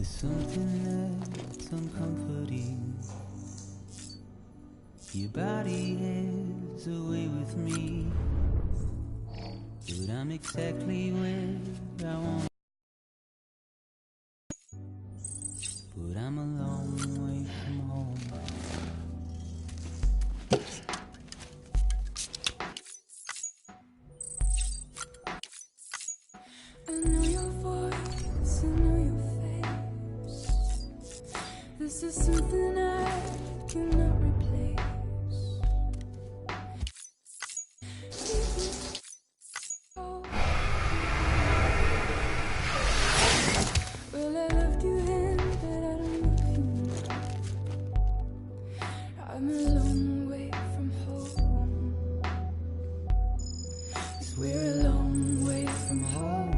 something that's uncomforting. Your body is away with me, but I'm exactly where I want. But I'm a long way from home. I know your voice, I know your face. This is something I cannot replace. Well, I loved you then, but I don't love you now. I'm a long way from home. 'Cause we're a long way from home.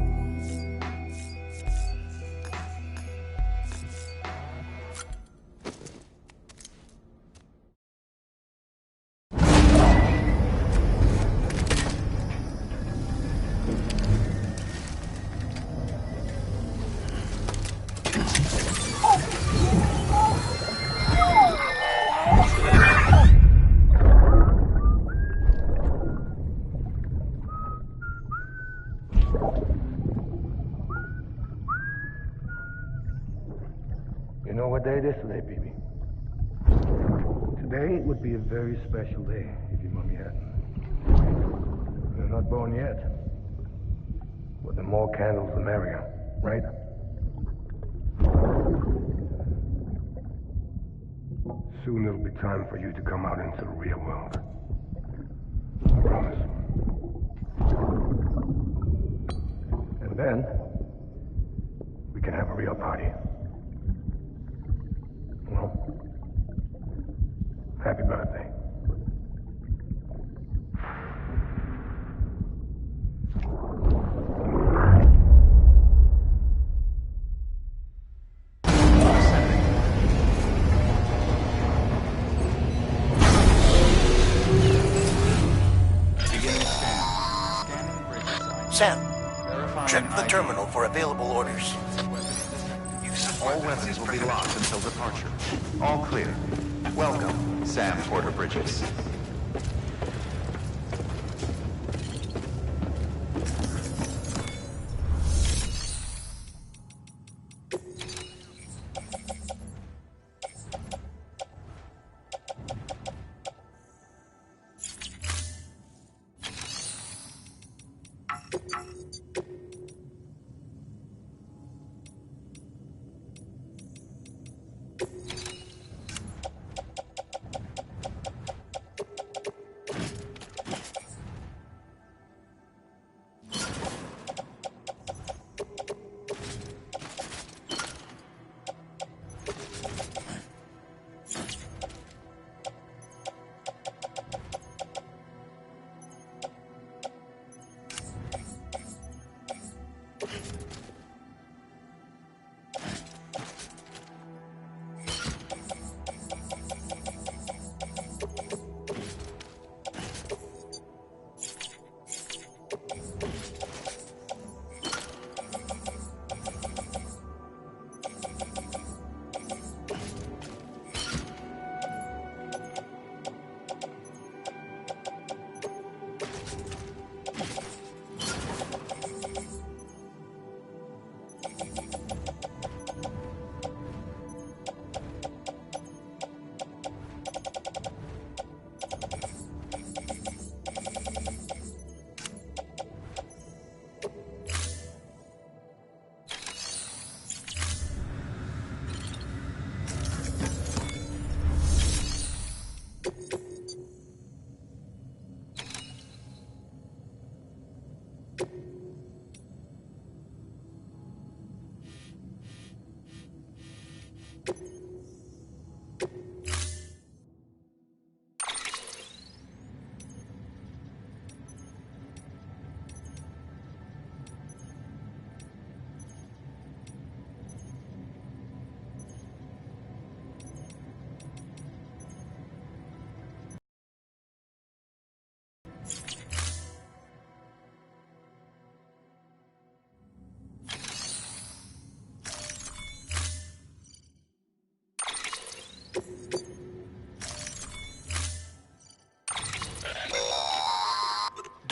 You know what day it is today, baby? Today would be a very special day if your mommy hadn't. You're not born yet. But the more candles, the merrier, right? Soon it'll be time for you to come out into the real world. I promise. And then, we can have a real party. Well, happy birthday. Sam, check the terminal for available orders. All weapons will be locked until departure. All clear. Welcome, Sam Porter Bridges.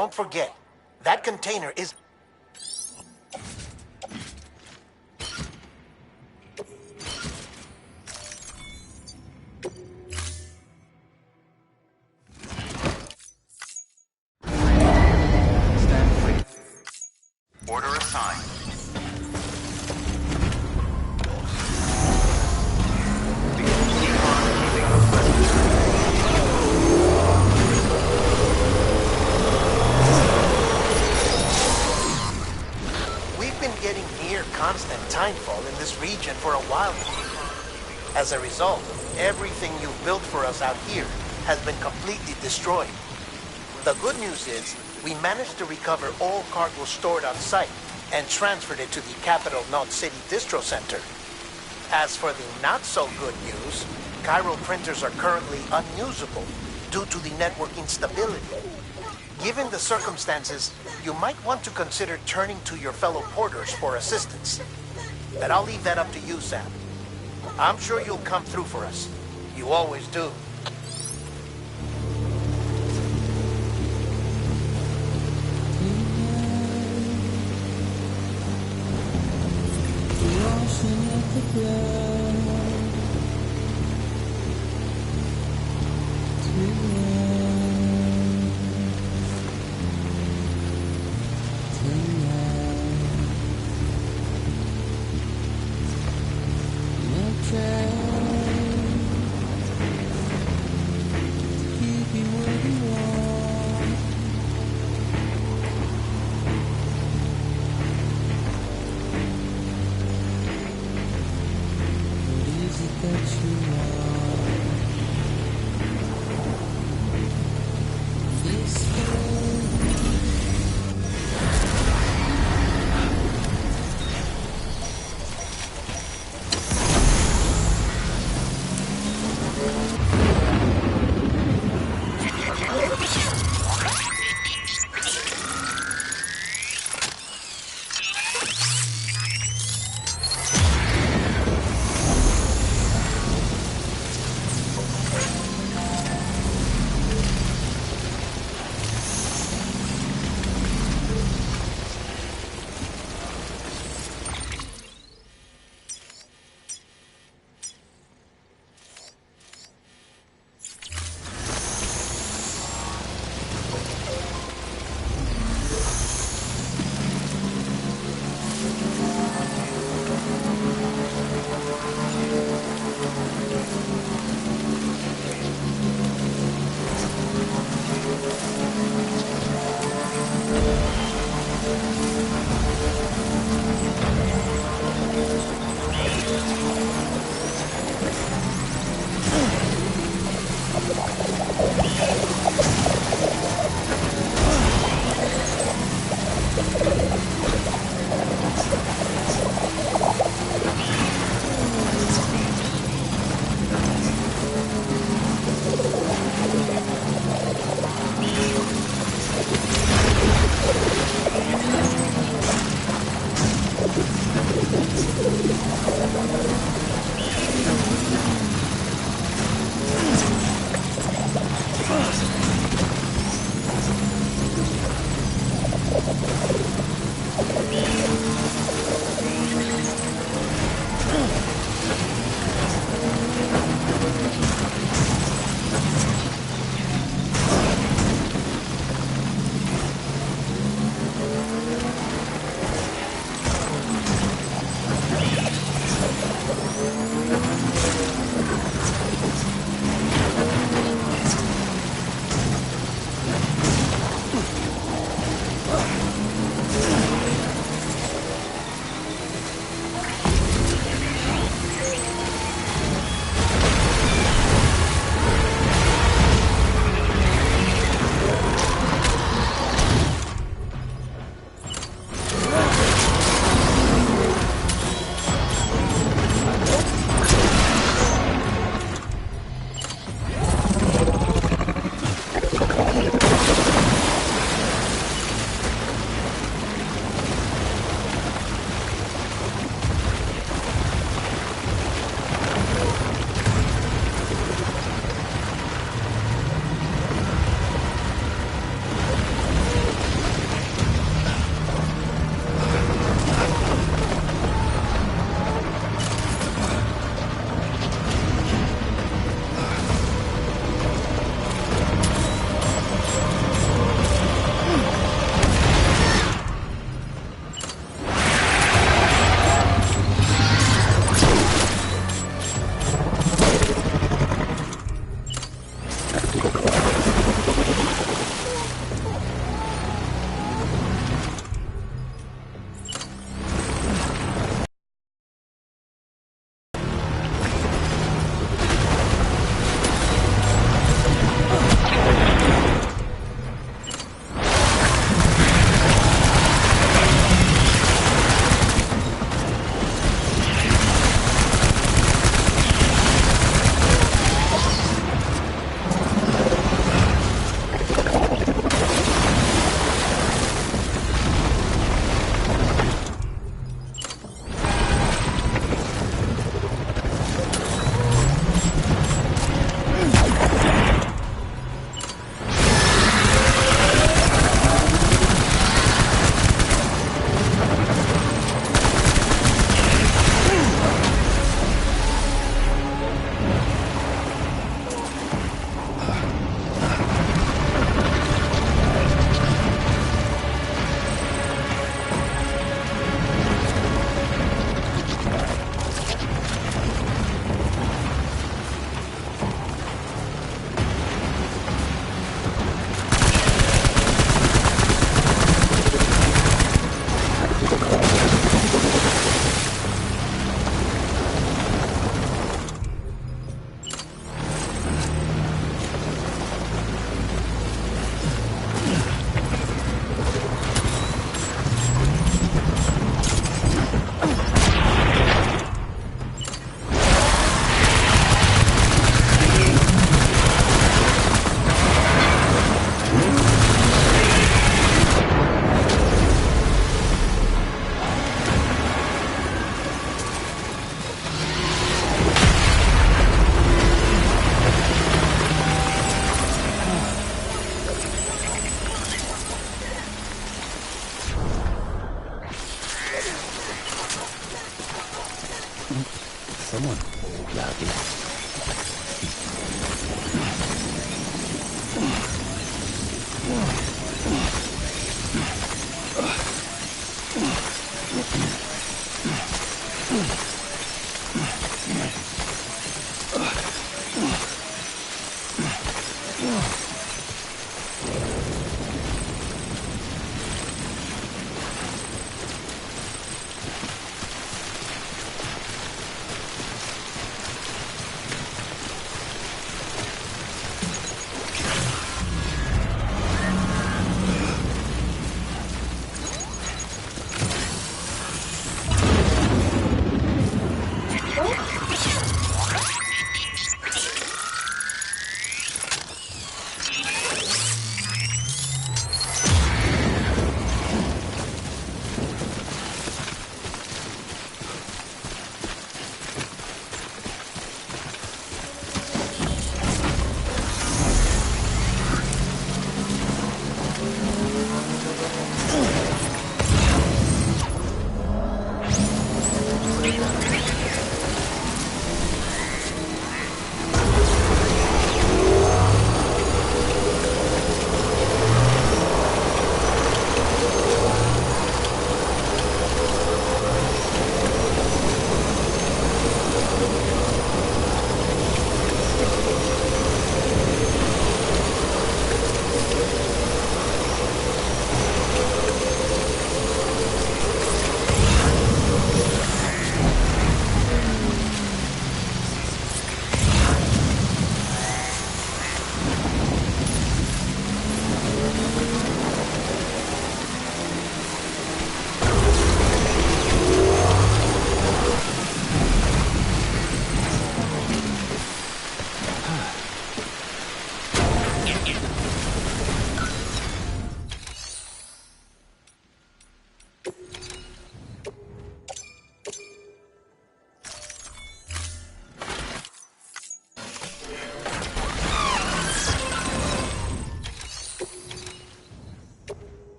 don't forget, that container is... Stand clear. Order assigned. Keep on keeping the presence. We've been getting near constant timefall in this region for a while now. As a result, everything you've built for us out here has been completely destroyed. The good news is, we managed to recover all cargo stored on site and transferred it to the Capital Knot City Distro Center. As for the not-so-good news, Cairo printers are currently unusable due to the network instability. Given the circumstances, you might want to consider turning to your fellow porters for assistance. But I'll leave that up to you, Sam. I'm sure you'll come through for us. You always do. someone lucky.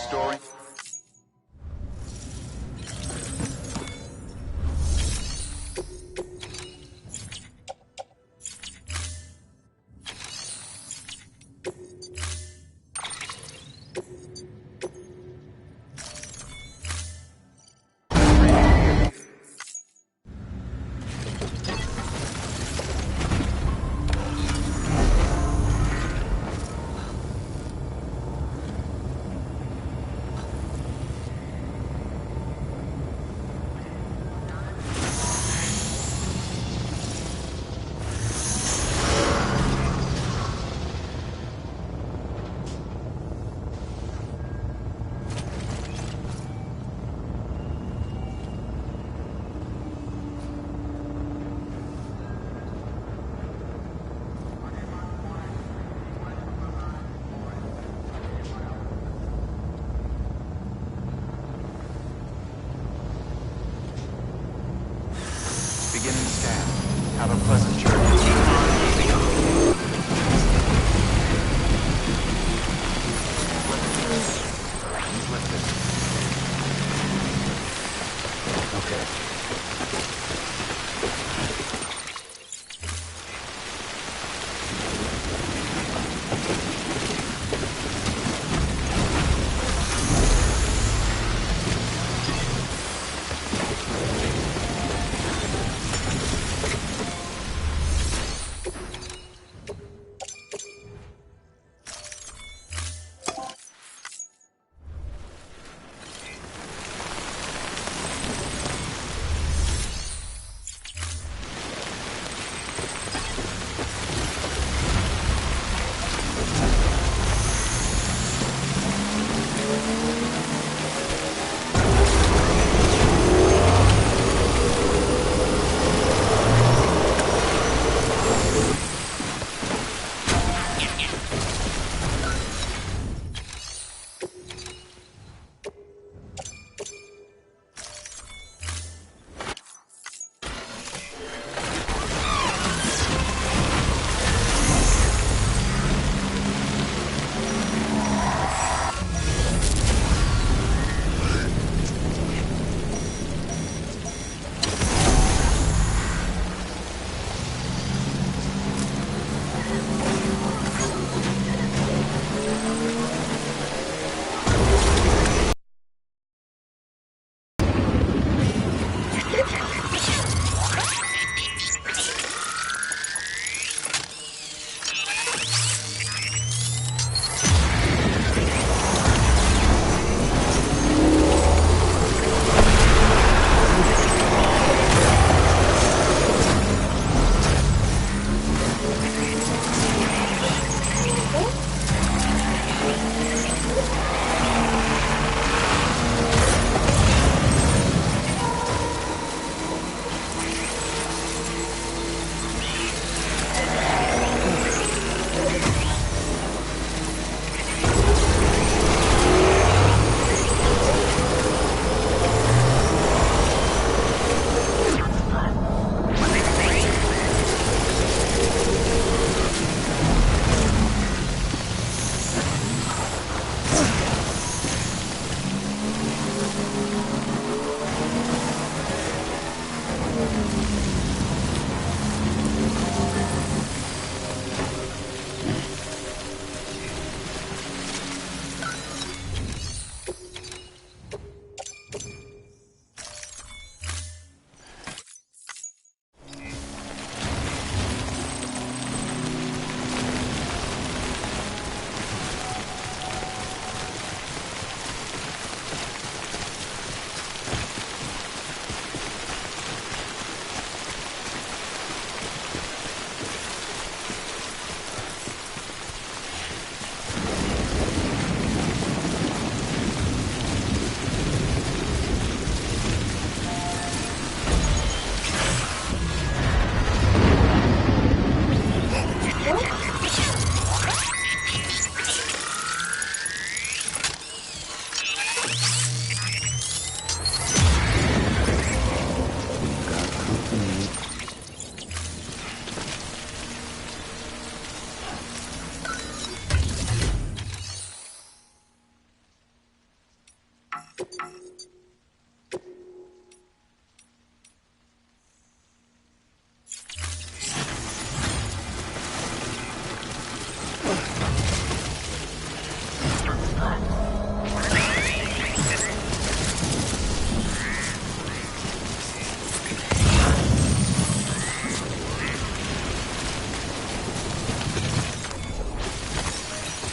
Story. Beginning scan. Have a pleasant journey. Keep on keeping on.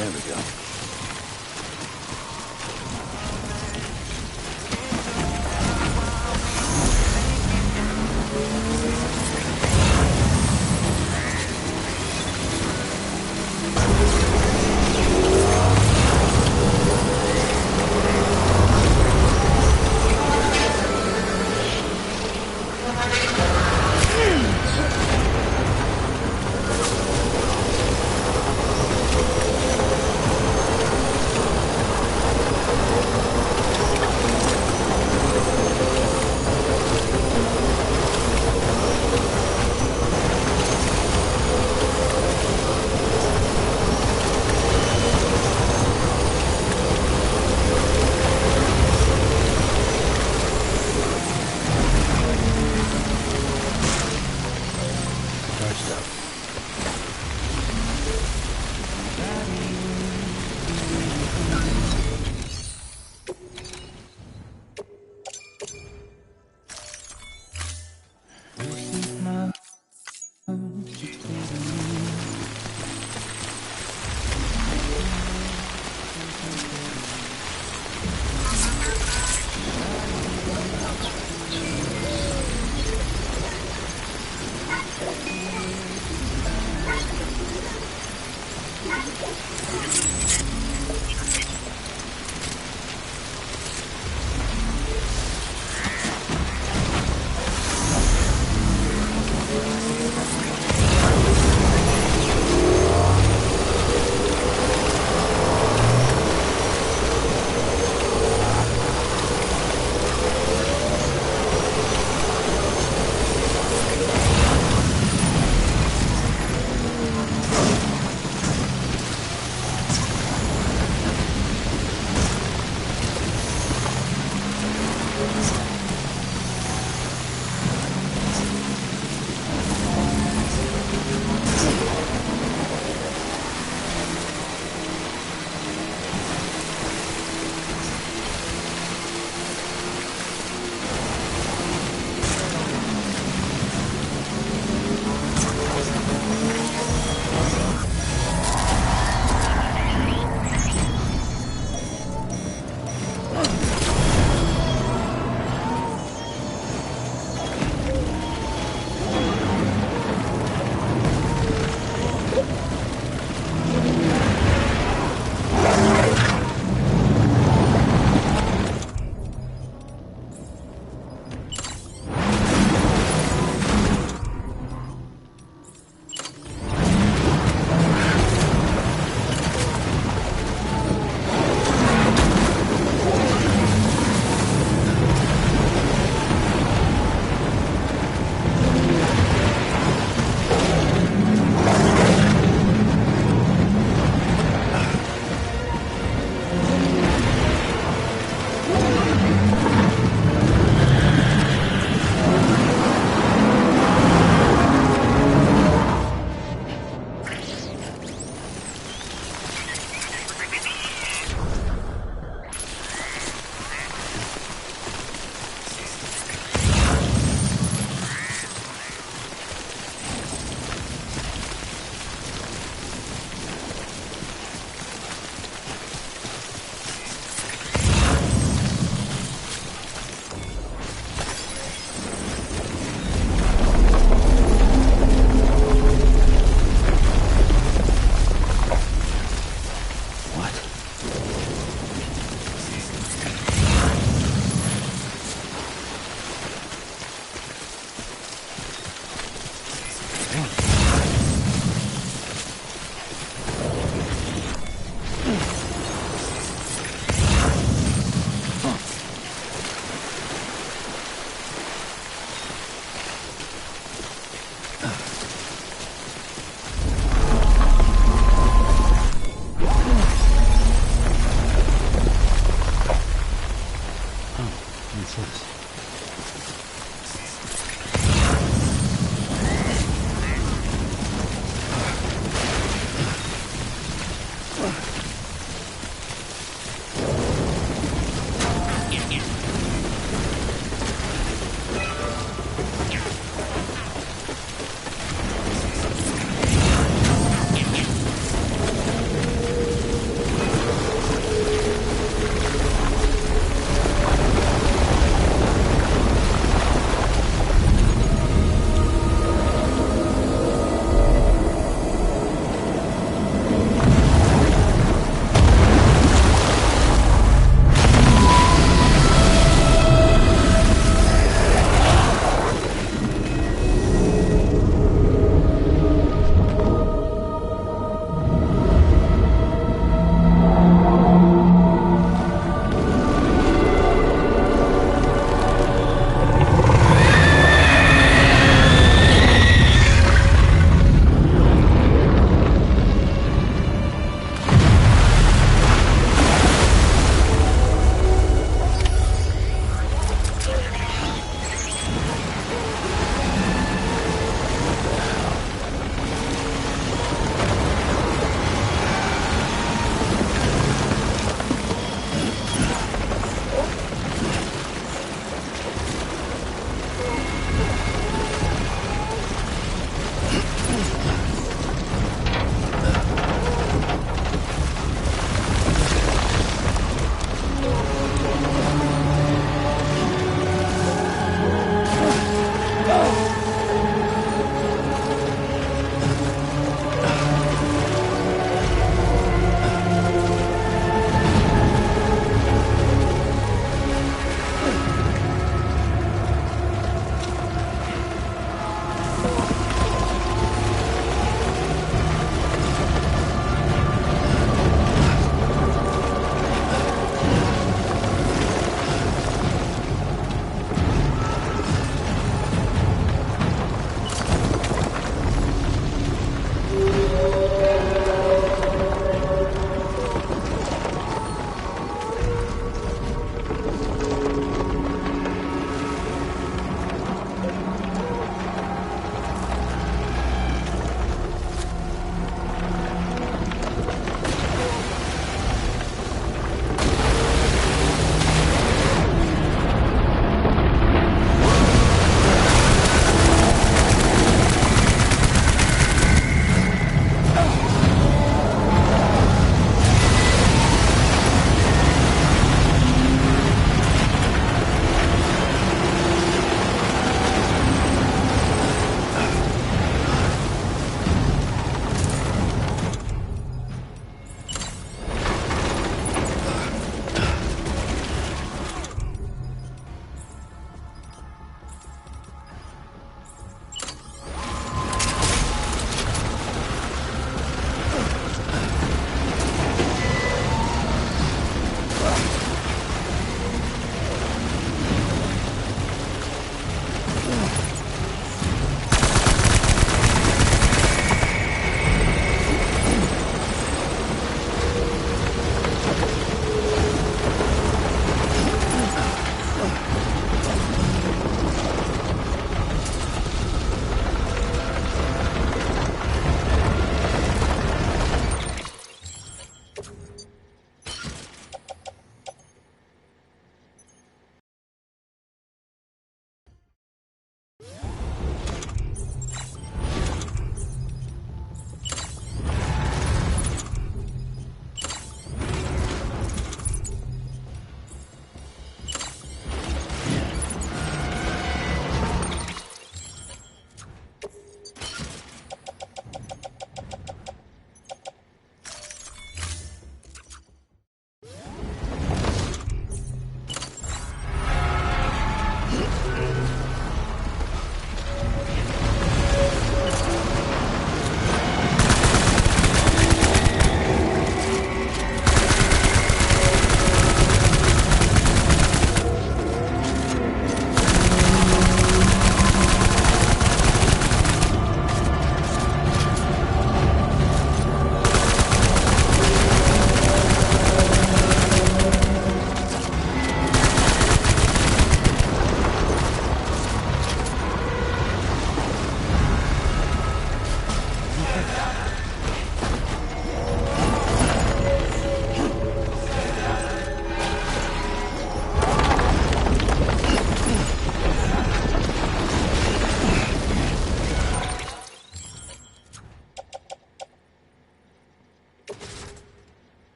There we go.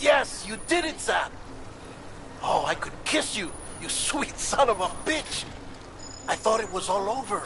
Yes, you did it, Sam! Oh, I could kiss you, you sweet son of a bitch! I thought it was all over.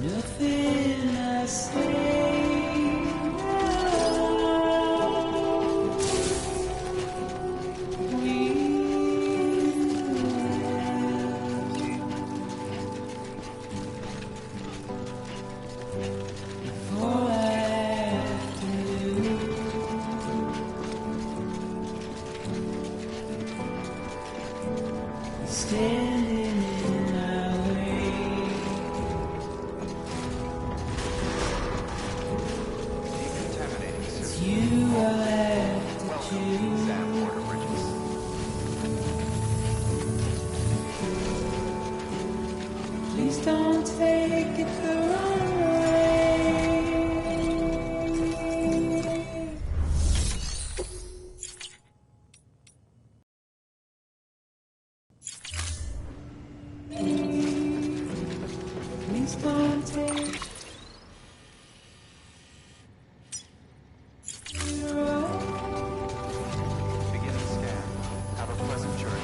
Nothing I say. Standing in our way. Decontaminating It's system. you I have to Welcome, choose. Sam Porter Bridges. Please don't take it the wrong way. Please don't take it wrong. Begin the scan. Have a pleasant journey.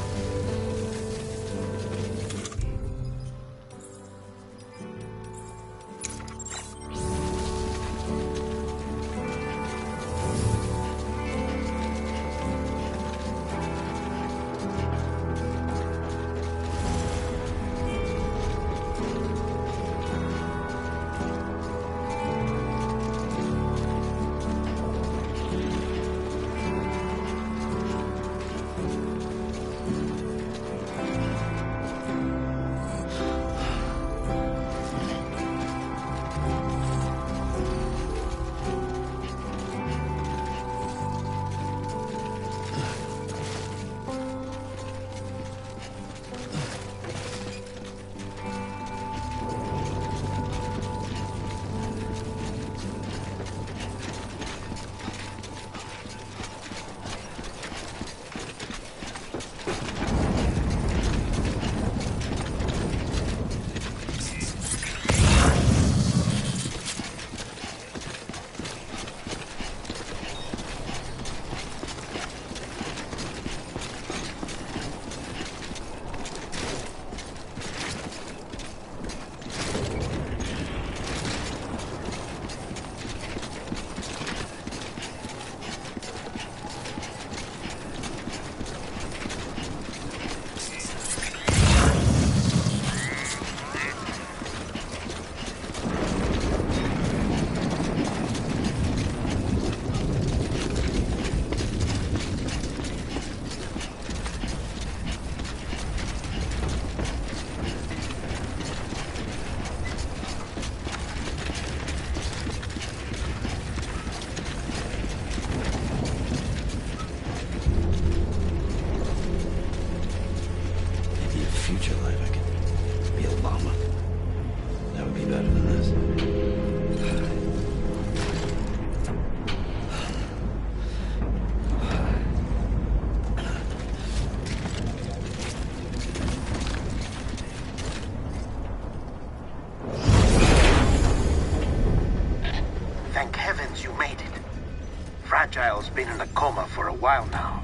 been in a coma for a while now.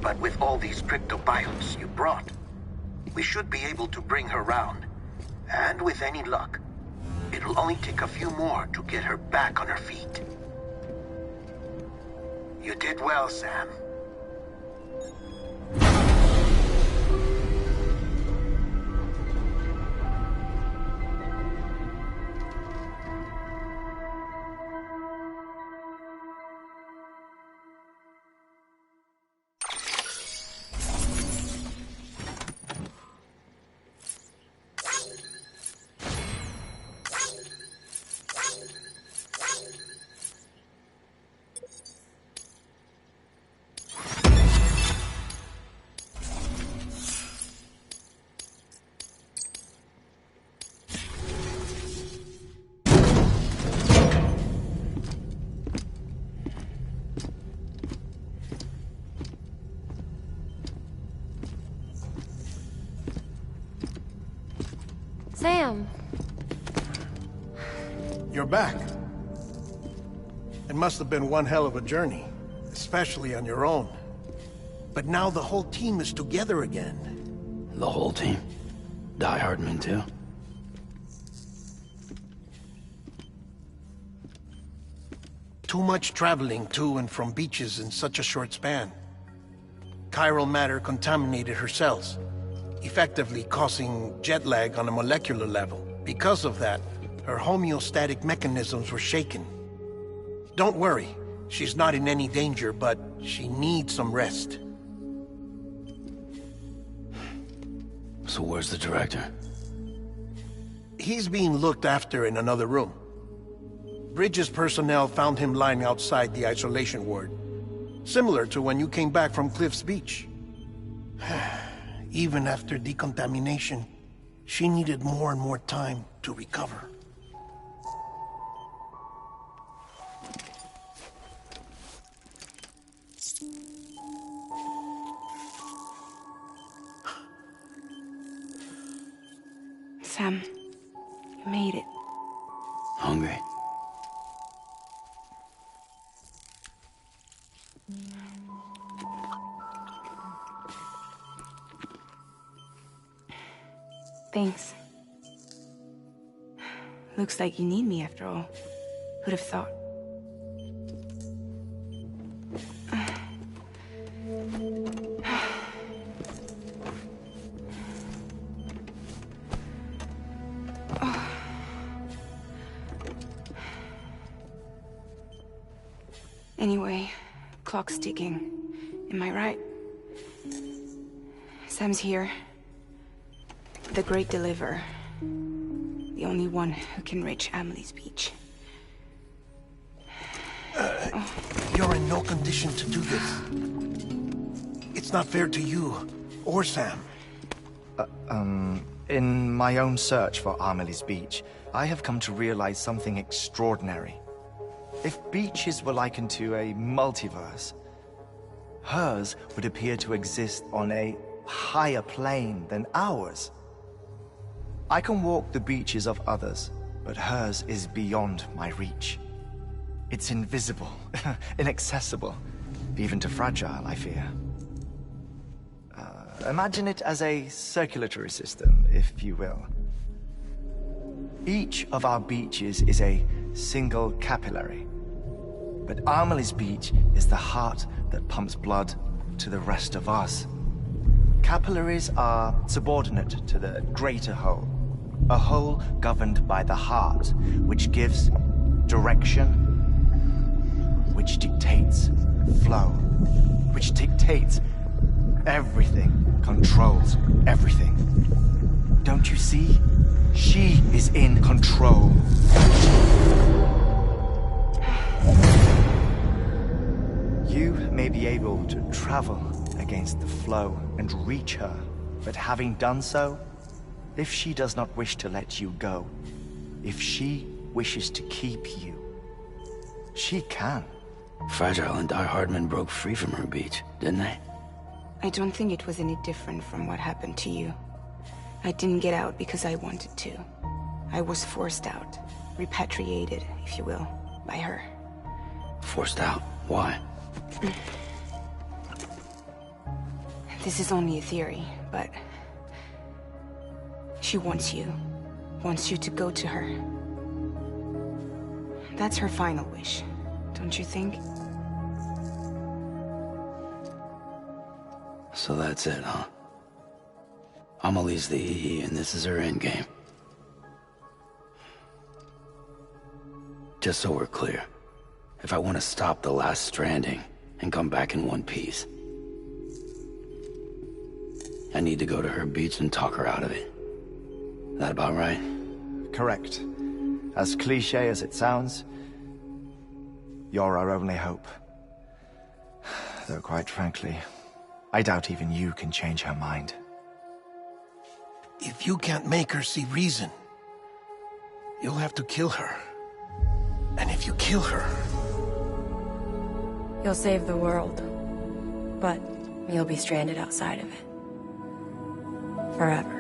But with all these cryptobiotes you brought, we should be able to bring her round. And with any luck, it'll only take a few more to get her back on her feet. You did well, Sam. Sam! You're back. It must have been one hell of a journey, especially on your own. But now the whole team is together again. The whole team? Die Hardman too? Too much traveling to and from beaches in such a short span. Chiral matter contaminated her cells, effectively causing jet lag on a molecular level. Because of that, her homeostatic mechanisms were shaken. Don't worry, she's not in any danger, but she needs some rest. So where's the director? He's being looked after in another room. Bridges personnel found him lying outside the isolation ward, similar to when you came back from Cliff's Beach. Even after decontamination, she needed more and more time to recover. Sam, you made it. Hungry? Thanks. Looks like you need me after all. Who'd have thought? Anyway, clock's ticking. Am I right? Sam's here. The Great Deliverer. The only one who can reach Amelie's Beach. You're in no condition to do this. It's not fair to you, or Sam. In my own search for Amelie's Beach, I have come to realize something extraordinary. If beaches were likened to a multiverse, hers would appear to exist on a higher plane than ours. I can walk the beaches of others, but hers is beyond my reach. It's invisible, inaccessible, even to fragile, I fear. Imagine it as a circulatory system, if you will. Each of our beaches is a single capillary, but Amelie's Beach is the heart that pumps blood to the rest of us. Capillaries are subordinate to the greater whole, a whole governed by the heart, which gives direction, which dictates flow, which dictates everything, controls everything. Don't you see? She is in control. You may be able to travel against the flow and reach her, but having done so, if she does not wish to let you go, if she wishes to keep you, she can. Fragile and Die Hardman broke free from her beach, didn't they? I don't think it was any different from what happened to you. I didn't get out because I wanted to. I was forced out, repatriated, if you will, by her. Forced out? Why? This is only a theory, but... she wants you. Wants you to go to her. That's her final wish, don't you think? So that's it, huh? Amelie's the EE, and this is her endgame. Just so we're clear, if I want to stop the last Stranding and come back in one piece, I need to go to her beach and talk her out of it. That about right? Correct. As cliché as it sounds, you're our only hope. Though quite frankly, I doubt even you can change her mind. If you can't make her see reason, you'll have to kill her. And if you kill her... You'll save the world, but you'll be stranded outside of it. Forever.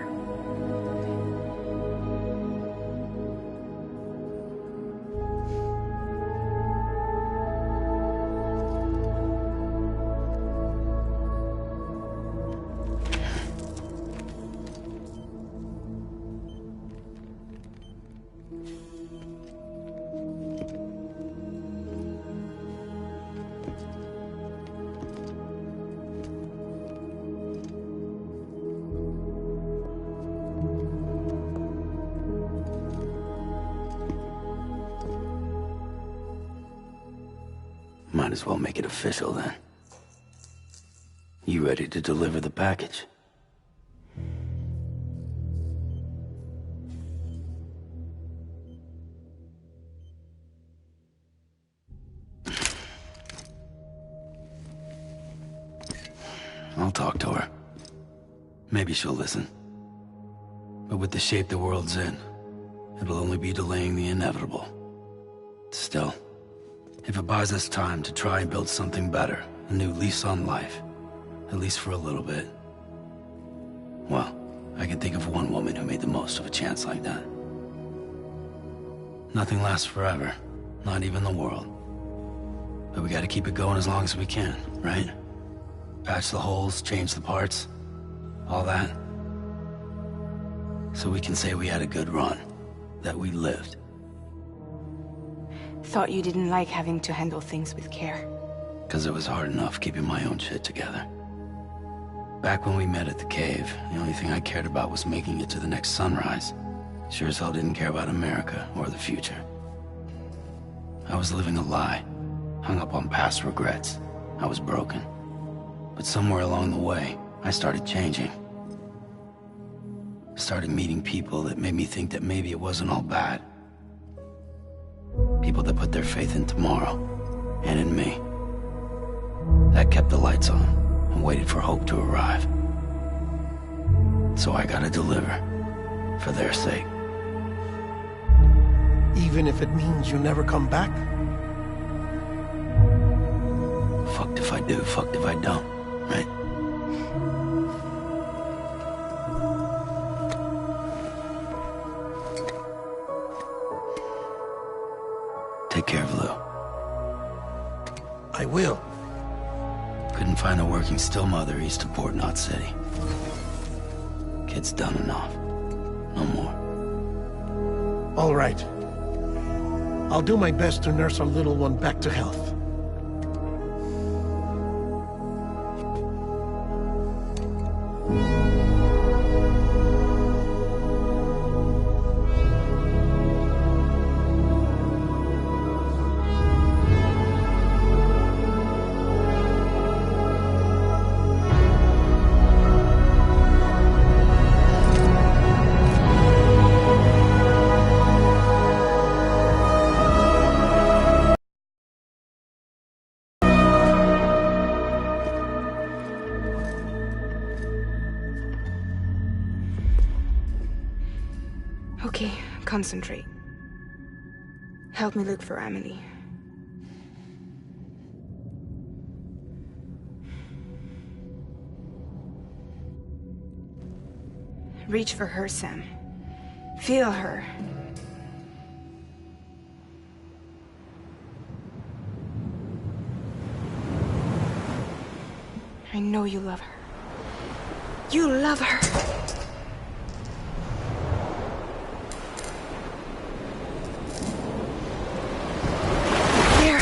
Might as well make it official then. You ready to deliver the package? I'll talk to her. Maybe she'll listen. But with the shape the world's in, it'll only be delaying the inevitable. Still, if it buys us time to try and build something better, a new lease on life, at least for a little bit, well, I can think of one woman who made the most of a chance like that. Nothing lasts forever, not even the world. But we gotta keep it going as long as we can, right? Patch the holes, change the parts, all that. So we can say we had a good run, that we lived. Thought you didn't like having to handle things with care. 'Cause it was hard enough keeping my own shit together. Back when we met at the cave, the only thing I cared about was making it to the next sunrise. Sure as hell didn't care about America or the future. I was living a lie, hung up on past regrets. I was broken. But somewhere along the way, I started changing. Started meeting people that made me think that maybe it wasn't all bad. People that put their faith in tomorrow, and in me. That kept the lights on, and waited for hope to arrive. So I gotta deliver, for their sake. Even if it means you never come back? Fucked if I do, fucked if I don't, right? Take care of Lou. I will. Couldn't find a working still mother east of Port Knot City. Kid's done enough. No more. All right. I'll do my best to nurse our little one back to health. Okay, concentrate. Help me look for Emily. Reach for her, Sam. Feel her. I know you love her. You love her. Here.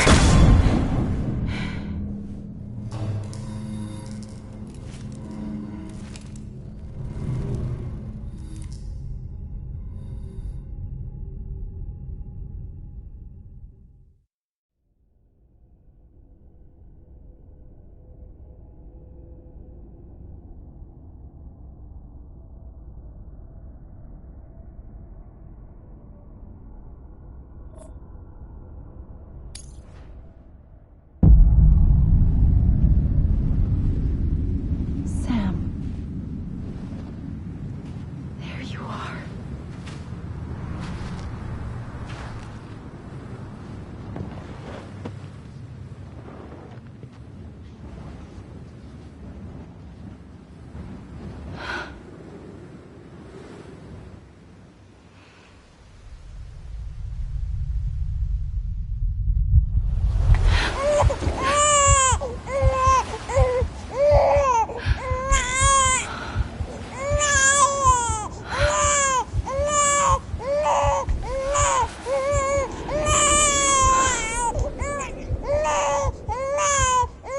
There you are.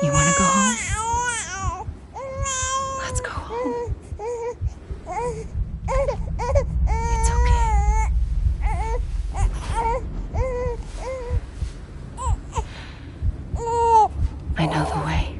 You want to go home? Let's go home. It's okay. I know the way.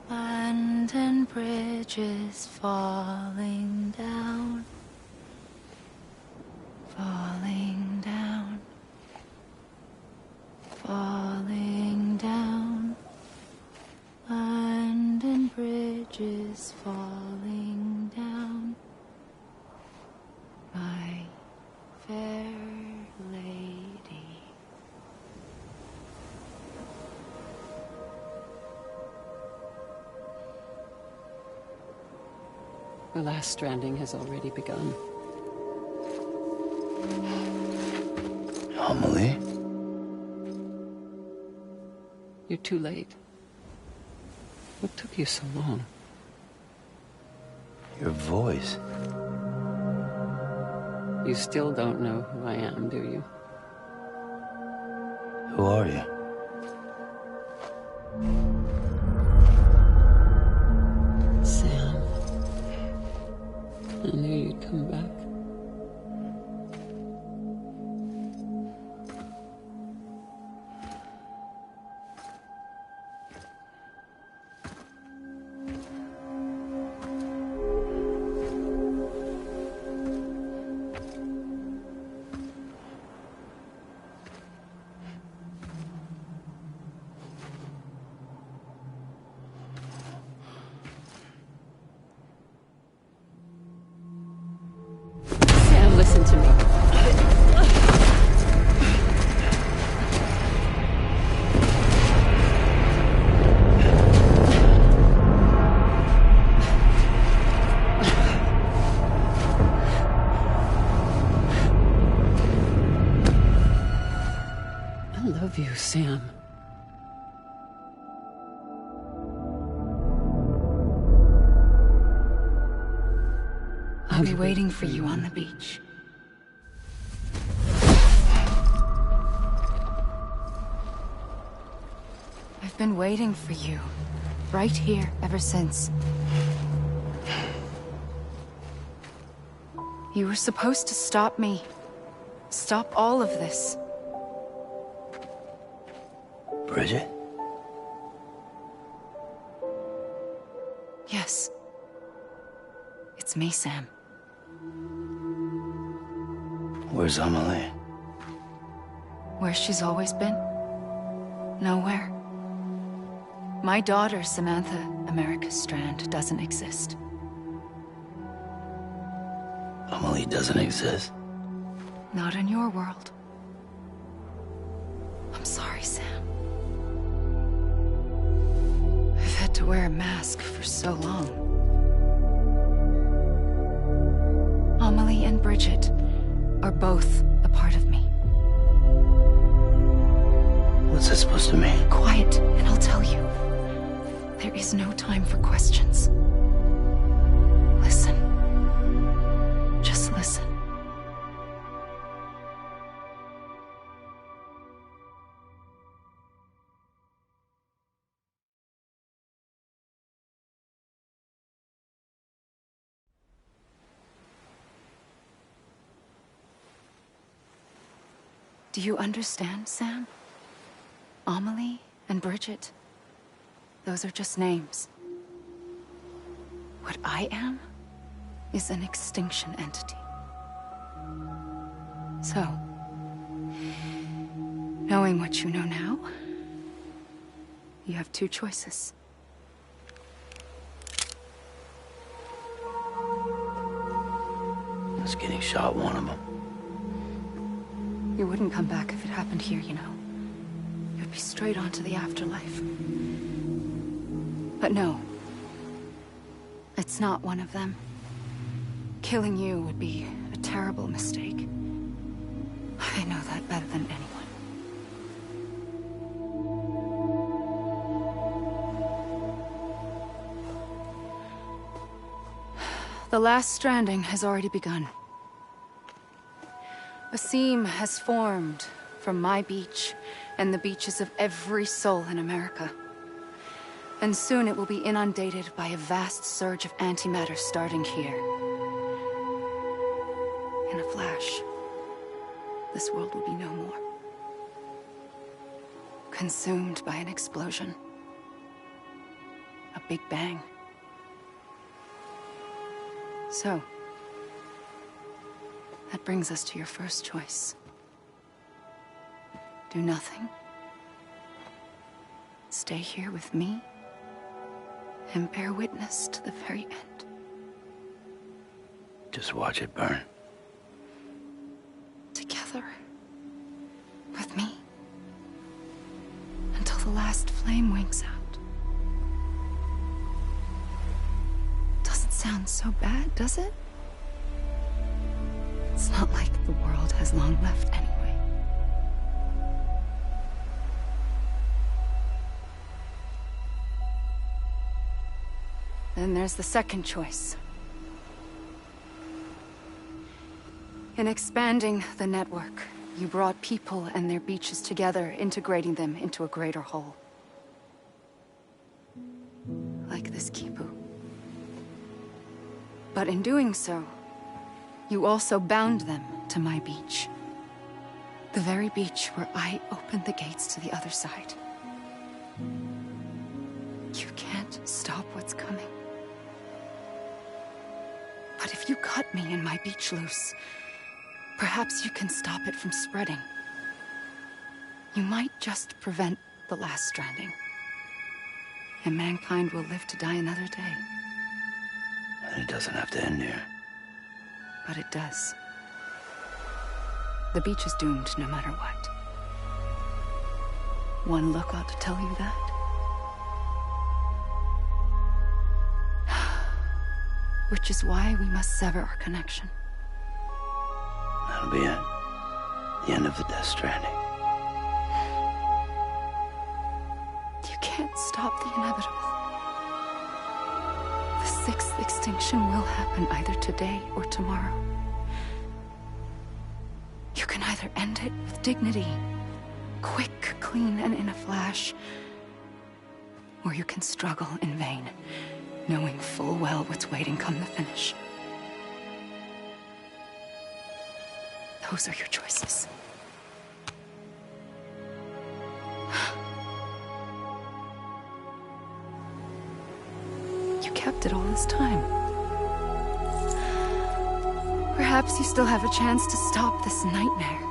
London Bridge is falling down, falling down, falling down. London Bridge is falling down, my fair lady. The last stranding has already begun. Amelie? You're too late. What took you so long? Your voice. You still don't know who I am, do you? Who are you? knew you'd come back. Listen to me. I love you, Sam. I'll be waiting for you on the beach. I've been waiting for you, right here, ever since. You were supposed to stop me. Stop all of this. Bridget? Yes. It's me, Sam. Where's Amelie? Where she's always been. Nowhere. My daughter, Samantha America Strand, doesn't exist. Amelie doesn't exist? Not in your world. I'm sorry, Sam. I've had to wear a mask for so long. Amelie and Bridget are both a part of me. What's that supposed to mean? Quiet, and I'll tell you. There is no time for questions. Listen. Just listen. Do you understand, Sam? Amelie and Bridget, those are just names. What I am is an extinction entity. So, knowing what you know now, you have two choices. Was getting shot one of them. You wouldn't come back if it happened here, you know. You'd be straight on to the afterlife. But no. It's not one of them. Killing you would be a terrible mistake. I know that better than anyone. The last stranding has already begun. A seam has formed from my beach and the beaches of every soul in America. And soon it will be inundated by a vast surge of antimatter starting here. In a flash, this world will be no more. Consumed by an explosion. A big bang. So, that brings us to your first choice. Do nothing. Stay here with me and bear witness to the very end. Just watch it burn. Together. With me. Until the last flame winks out. Doesn't sound so bad, does it? It's not like the world has long left anyway. Then there's the second choice. In expanding the network, you brought people and their beaches together, integrating them into a greater whole. Like this kipu. But in doing so, you also bound them to my beach. The very beach where I opened the gates to the other side. You can't stop what's coming. But if you cut me and my beach loose, perhaps you can stop it from spreading. You might just prevent the last stranding. And mankind will live to die another day. And it doesn't have to end here. But it does. The beach is doomed no matter what. One look ought to tell you that. Which is why we must sever our connection. That'll be it. The end of the Death Stranding. You can't stop the inevitable. The sixth extinction will happen either today or tomorrow. You can either end it with dignity, quick, clean, and in a flash, or you can struggle in vain, knowing full well what's waiting come the finish. Those are your choices. You kept it all this time. Perhaps you still have a chance to stop this nightmare.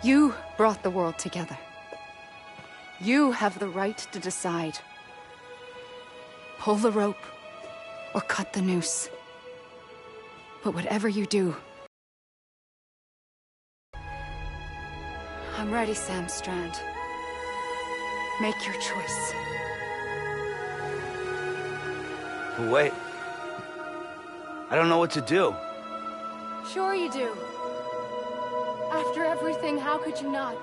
You brought the world together. You have the right to decide. Pull the rope, or cut the noose. But whatever you do, I'm ready, Sam Strand. Make your choice. But wait. I don't know what to do. Sure you do. After everything, how could you not?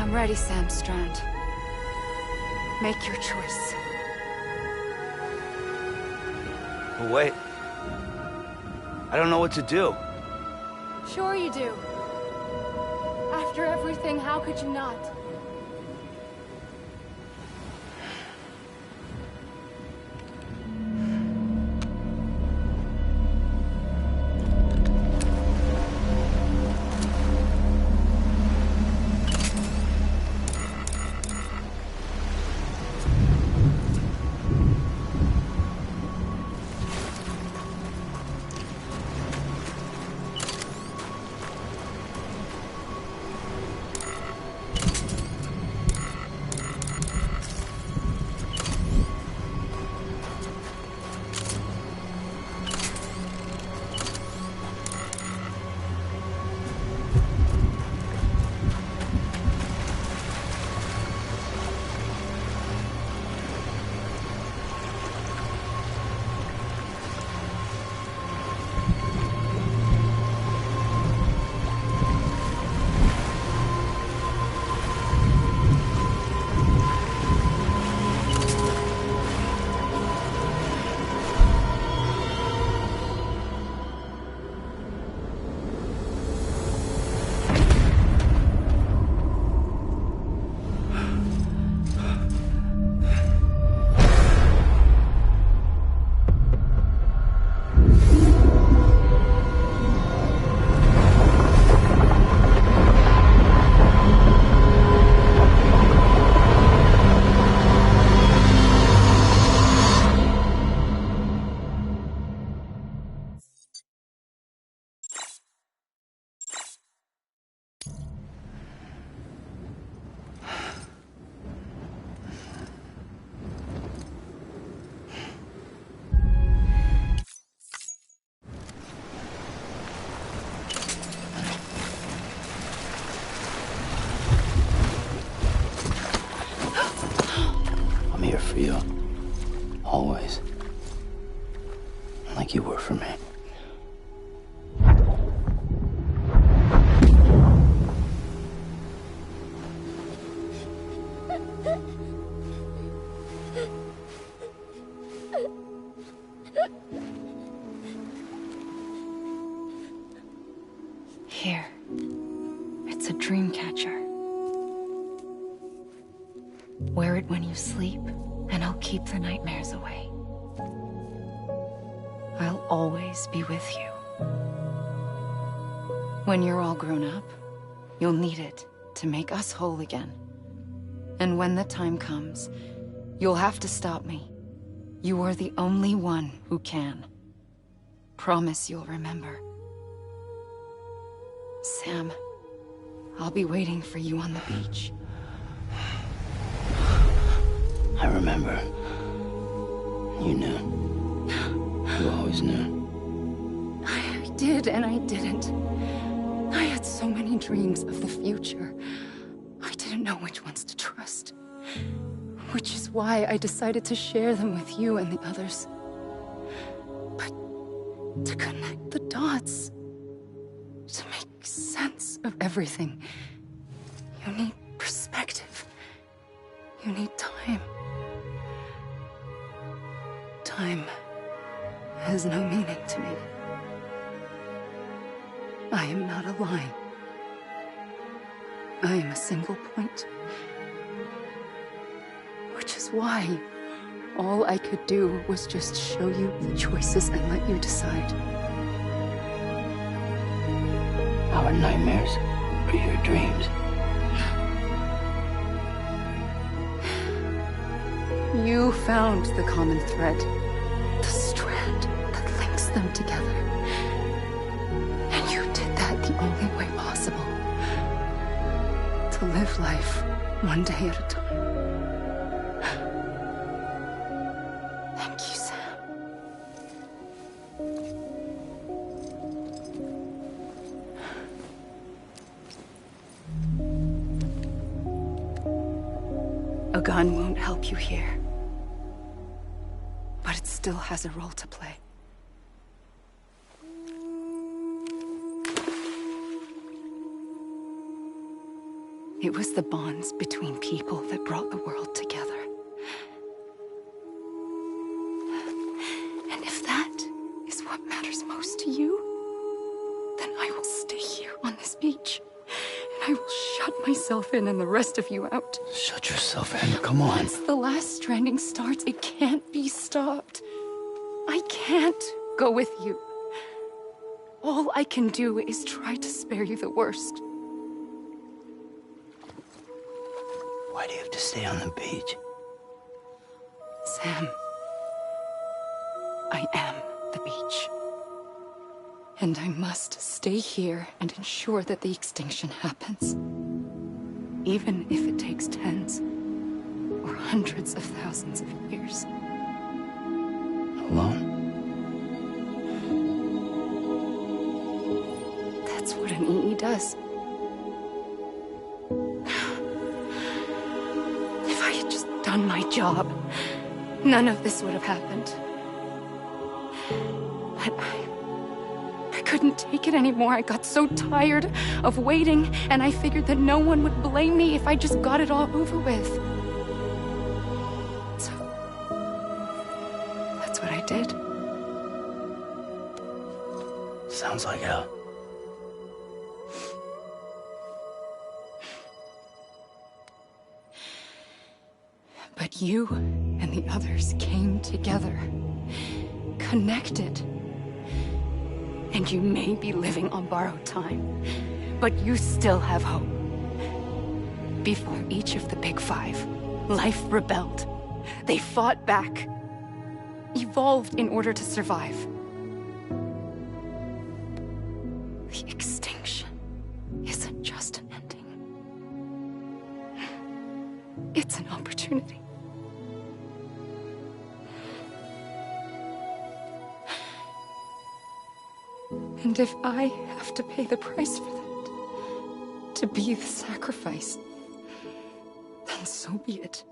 I'm ready, Sam Strand. Make your choice. But wait. I don't know what to do. Sure you do. After everything, how could you not? Always. Like you were for me. Here. It's a dream catcher. Wear it when you sleep, and I'll keep the nightmares away. I'll always be with you. When you're all grown up, you'll need it to make us whole again. And when the time comes, you'll have to stop me. You are the only one who can. Promise you'll remember. Sam, I'll be waiting for you on the beach. I remember. You knew. You always knew. I did and I didn't. I had so many dreams of the future. I didn't know which ones to trust. Which is why I decided to share them with you and the others. But to connect the dots, to make sense of everything, you need perspective. You need time. Time has no meaning to me. I am not a line. I am a single point. Which is why all I could do was just show you the choices and let you decide. Our nightmares are your dreams. You found the common thread, the strand that links them together. And you did that the only way possible. To live life one day at a time. Thank you, Sam. A gun won't help you here. But it still has a role to play. It was the bonds between people that brought the world together. And if that is what matters most to you, then I will stay here on this beach. And I will shut myself in and the rest of you out. Shut yourself in, come on. Once the last stranding starts, it can't be stopped. I can't go with you. All I can do is try to spare you the worst. Why do you have to stay on the beach? Sam, I am the beach. And I must stay here and ensure that the extinction happens. Even if it takes tens or hundreds of thousands of years. Alone? That's what an EE does. If I had just done my job, none of this would have happened. But I couldn't take it anymore. I got so tired of waiting, and I figured that no one would blame me if I just got it all over with. So, that's what I did. Sounds like hell. But you and the others came together, connected. And you may be living on borrowed time, but you still have hope. Before each of the Big Five, life rebelled. They fought back, evolved in order to survive. The extinction isn't just an ending. It's an opportunity. And if I have to pay the price for that, to be the sacrifice, then so be it.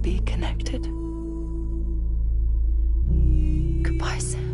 be connected. Goodbye, Sam.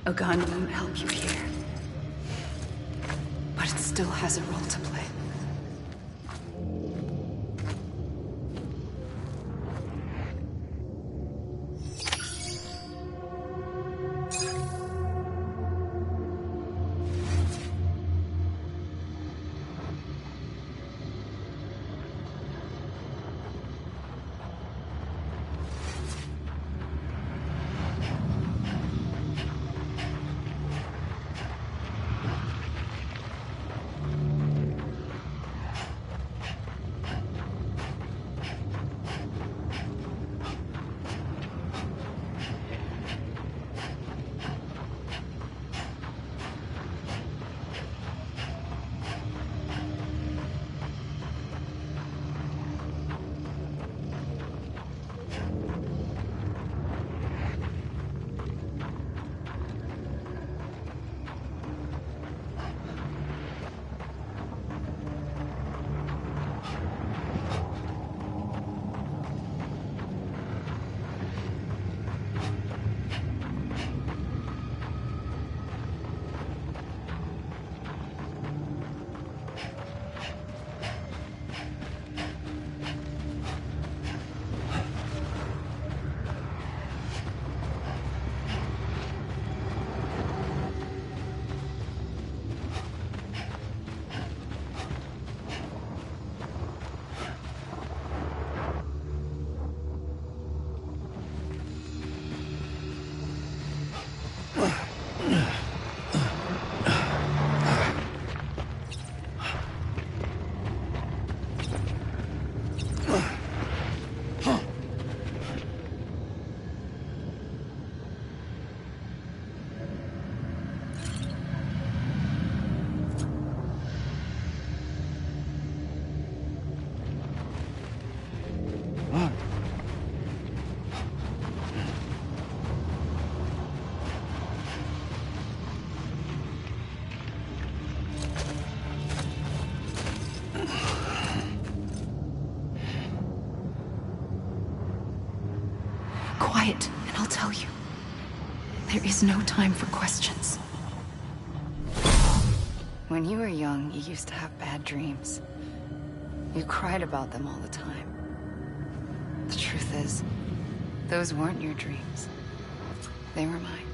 A gun won't help you here, but it still has a role to play. Quiet, and I'll tell you. There is no time for questions. When you were young, you used to have bad dreams. You cried about them all the time. The truth is, those weren't your dreams. They were mine.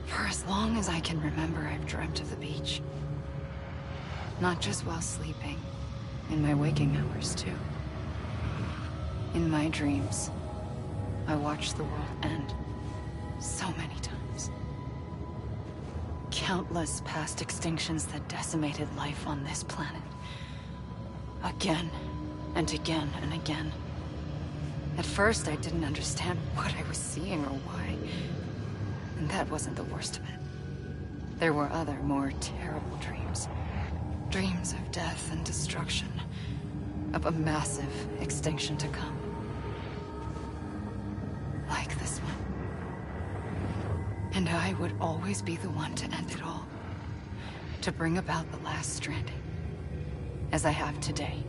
For as long as I can remember, I've dreamt of the beach. Not just while sleeping, in my waking hours too. In my dreams, I watched the world end so many times. Countless past extinctions that decimated life on this planet. Again, and again, and again. At first, I didn't understand what I was seeing or why. And that wasn't the worst of it. There were other, more terrible dreams. Dreams of death and destruction. Of a massive extinction to come. Like this one. And I would always be the one to end it all. To bring about the last stranding. As I have today.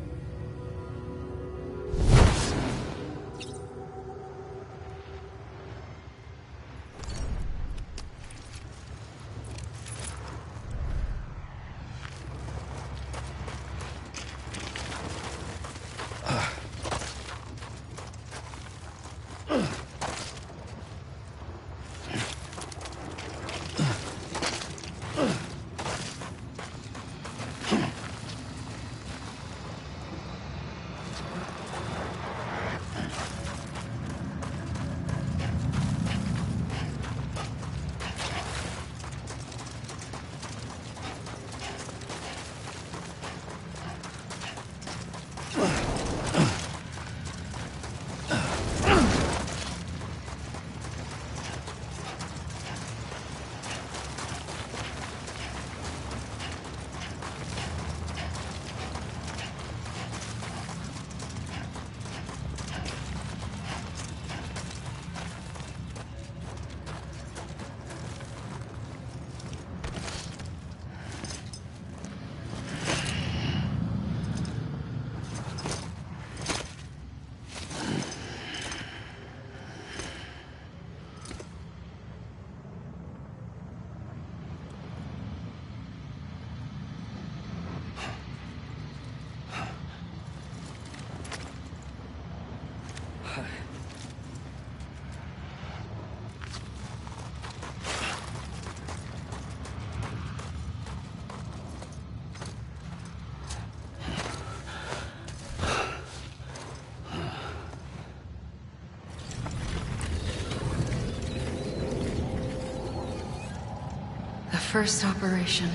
first operation,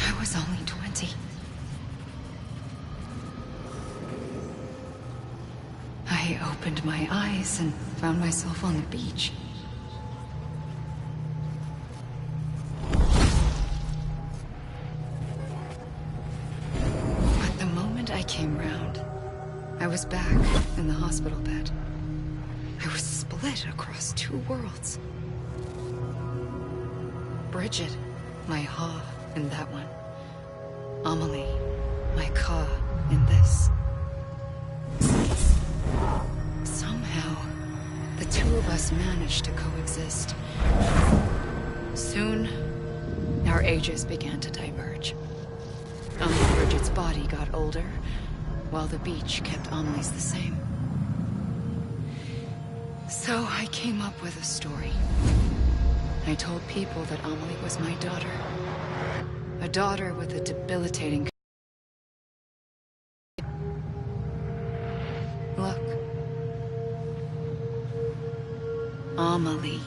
I was only 20. I opened my eyes and found myself on the beach. But the moment I came round, I was back in the hospital bed. I was split across two worlds. Bridget, my Ha in that one. Amelie, my Ka in this. Somehow, the two of us managed to coexist. Soon, our ages began to diverge. Bridget's body got older, while the beach kept Amelie's the same. So I came up with a story. I told people that Amelie was my daughter. A daughter with a debilitating... Look. Amelie.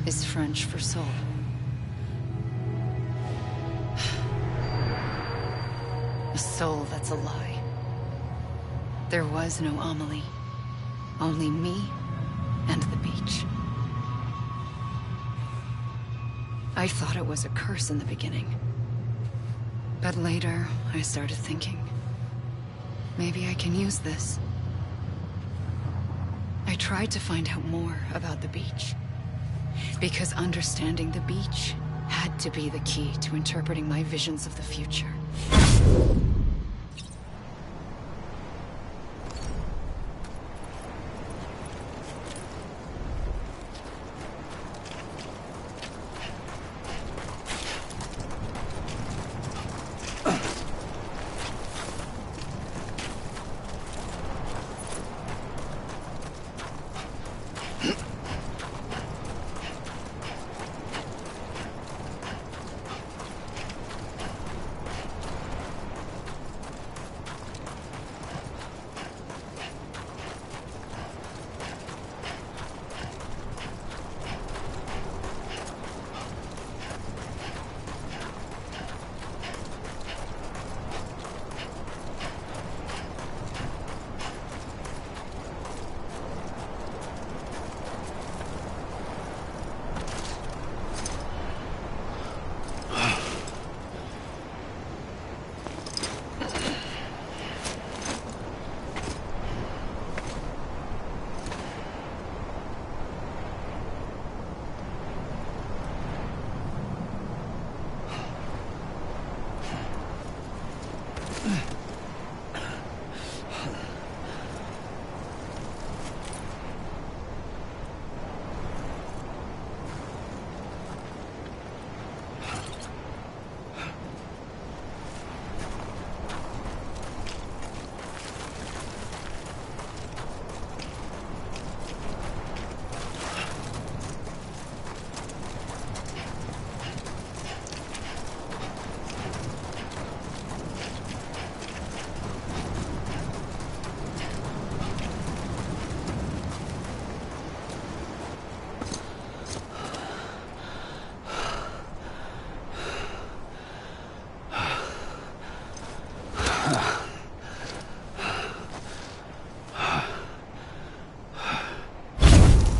Is French for soul. A soul that's a lie. There was no Amelie. Only me and the beach. I thought it was a curse in the beginning. But later, I started thinking, maybe I can use this. I tried to find out more about the beach. Because understanding the beach had to be the key to interpreting my visions of the future.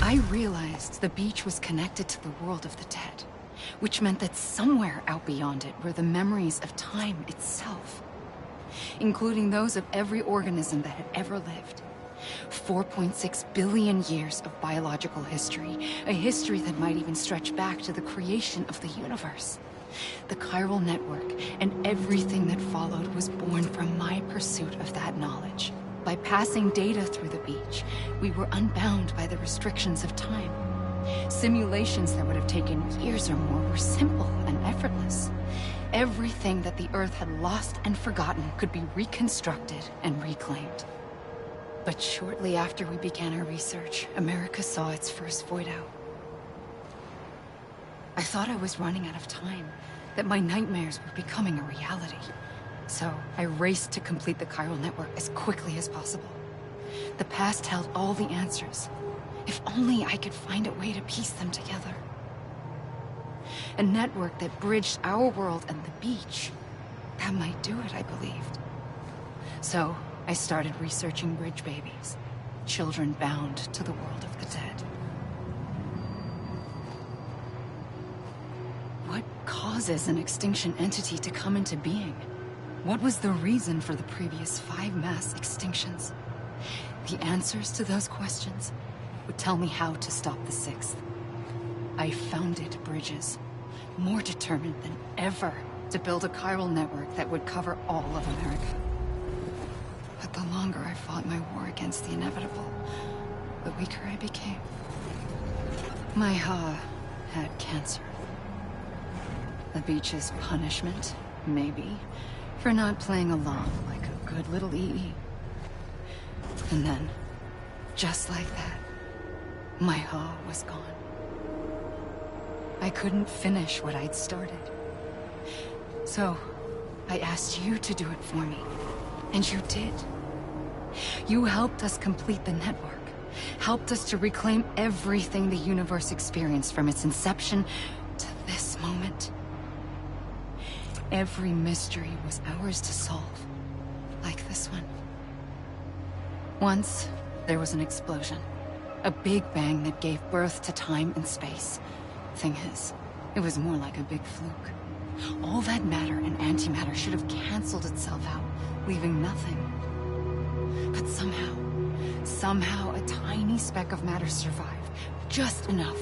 I realized the beach was connected to the world of the dead, which meant that somewhere out beyond it were the memories of time itself, including those of every organism that had ever lived. 4.6 billion years of biological history, a history that might even stretch back to the creation of the universe. The chiral network and everything that followed was born from my pursuit of that knowledge. By passing data through the beach, we were unbound by the restrictions of time. Simulations that would have taken years or more were simple and effortless. Everything that the Earth had lost and forgotten could be reconstructed and reclaimed. But shortly after we began our research, America saw its first void out. I thought I was running out of time, that my nightmares were becoming a reality. So I raced to complete the chiral network as quickly as possible. The past held all the answers, If only I could find a way to piece them together. A network that bridged our world and the beach. That might do it, I believed. So, I started researching bridge babies. Children bound to the world of the dead. What causes an extinction entity to come into being? What was the reason for the previous 5 mass extinctions? The answers to those questions would tell me how to stop the 6th. I founded bridges, more determined than ever to build a chiral network that would cover all of America. But the longer I fought my war against the inevitable, the weaker I became. My Ha had cancer. The beach's punishment, maybe, for not playing along like a good little EE. And then, just like that, my Ha was gone. I couldn't finish what I'd started. So, I asked you to do it for me. And you did. You helped us complete the network. Helped us to reclaim everything the universe experienced from its inception to this moment. Every mystery was ours to solve. Like this one. Once, there was an explosion. A big bang that gave birth to time and space. Thing is, it was more like a big fluke. All that matter and antimatter should have canceled itself out, leaving nothing. But somehow a tiny speck of matter survived. Just enough.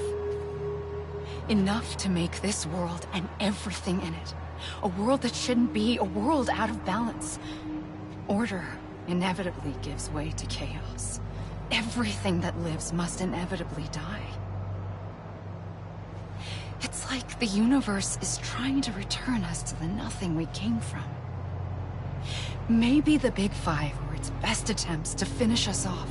Enough to make this world and everything in it. A world that shouldn't be, a world out of balance. Order inevitably gives way to chaos. Everything that lives must inevitably die. It's like the universe is trying to return us to the nothing we came from. Maybe the Big Five were its best attempts to finish us off.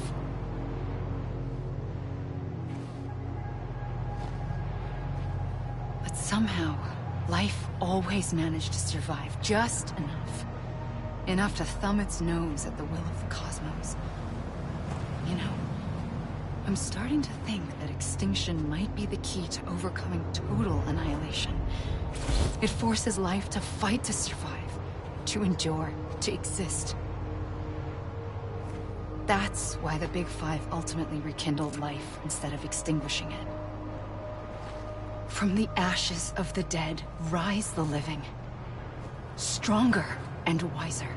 But somehow, life always managed to survive just enough. Enough to thumb its nose at the will of the cosmos. You know, I'm starting to think that extinction might be the key to overcoming total annihilation. It forces life to fight to survive, to endure, to exist. That's why the Big Five ultimately rekindled life instead of extinguishing it. From the ashes of the dead rise the living. Stronger and wiser.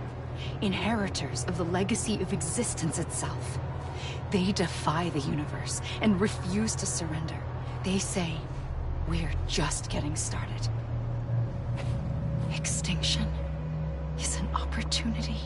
Inheritors of the legacy of existence itself. They defy the universe and refuse to surrender. They say, we're just getting started. Extinction is an opportunity.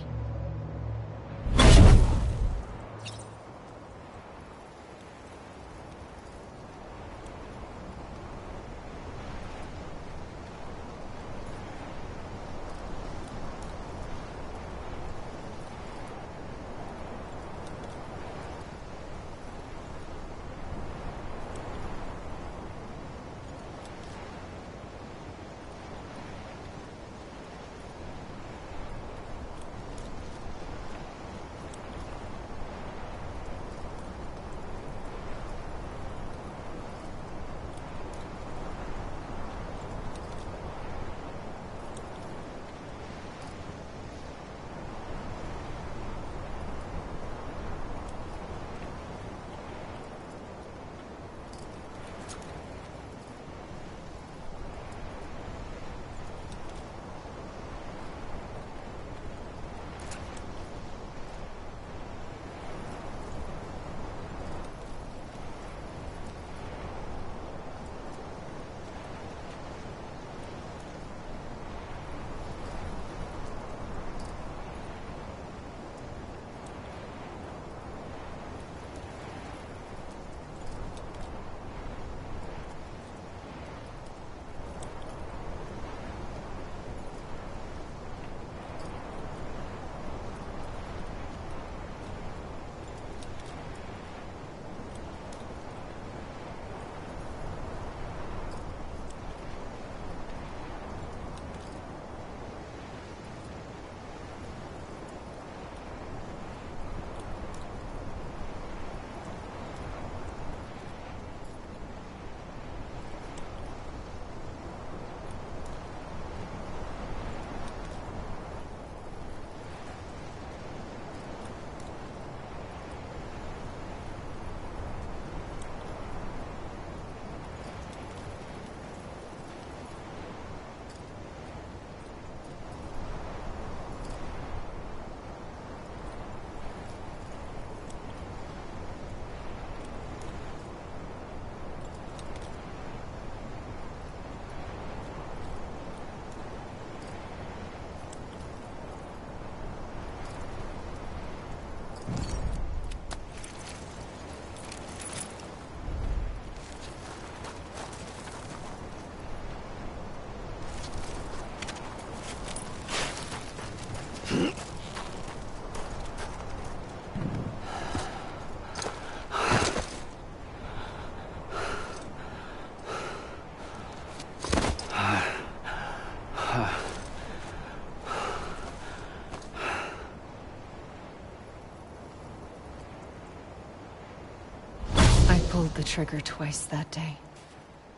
pulled the trigger twice that day.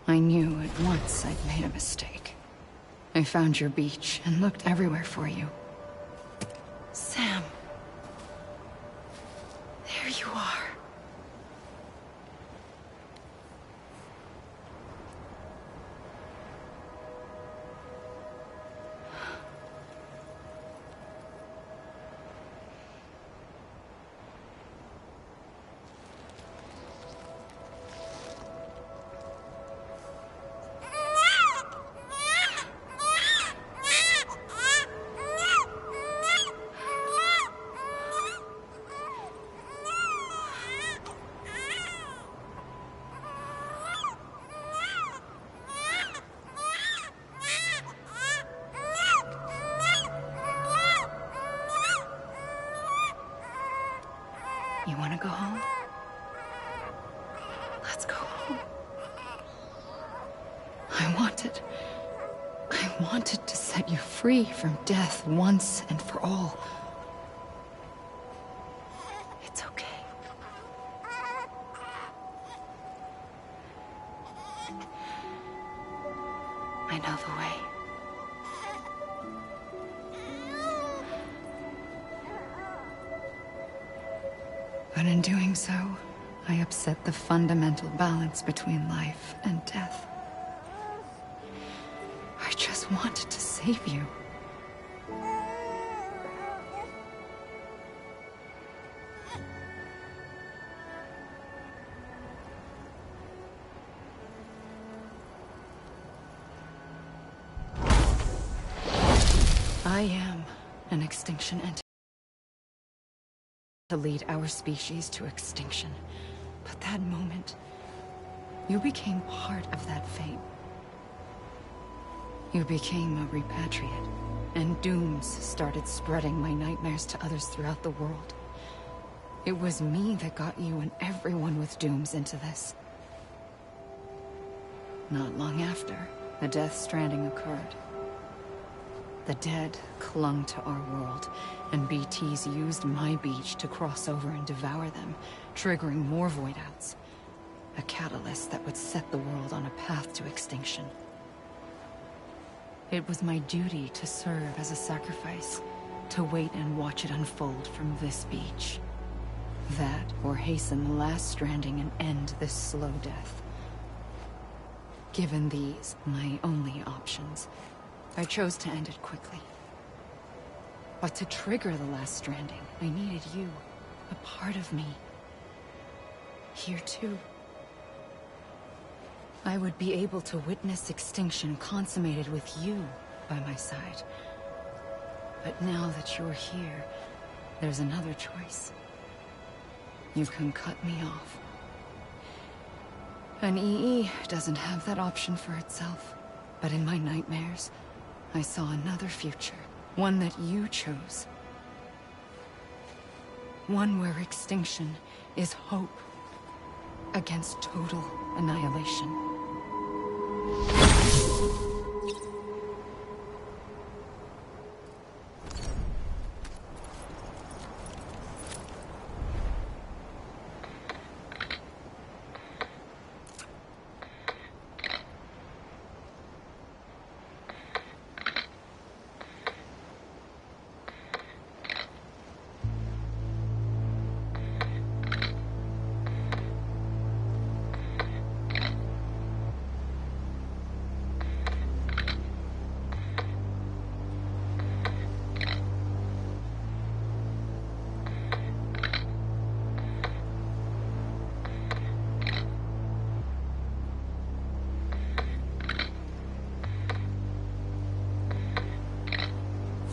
I knew at once I'd made a mistake. I found your beach and looked everywhere for you. Sam. There you are. You want to go home? Let's go home. I wanted to set you free from death once and for all. It's okay. I know the way. But in doing so, I upset the fundamental balance between life and death. I just wanted to save you. I am an extinction entity. To lead our species to extinction. But that moment, you became part of that fate. You became a repatriate, and dooms started spreading my nightmares to others throughout the world. It was me that got you and everyone with dooms into this. Not long after, the Death Stranding occurred. The dead clung to our world, and BTs used my beach to cross over and devour them, triggering more void-outs. A catalyst that would set the world on a path to extinction. It was my duty to serve as a sacrifice, to wait and watch it unfold from this beach. That, or hasten the last stranding and end this slow death. Given these, my only options, I chose to end it quickly. But to trigger the last stranding, I needed you, a part of me. Here too. I would be able to witness extinction consummated with you by my side. But now that you're here, there's another choice. You can cut me off. An EE doesn't have that option for itself. But in my nightmares, I saw another future. One that you chose. One where extinction is hope against total annihilation.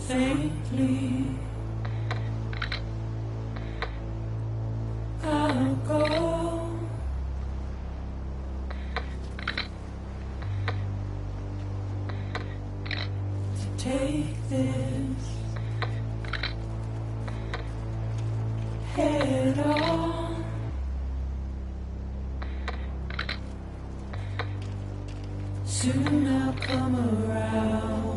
Faintly, I'll go. To take this head on. Soon I'll come around.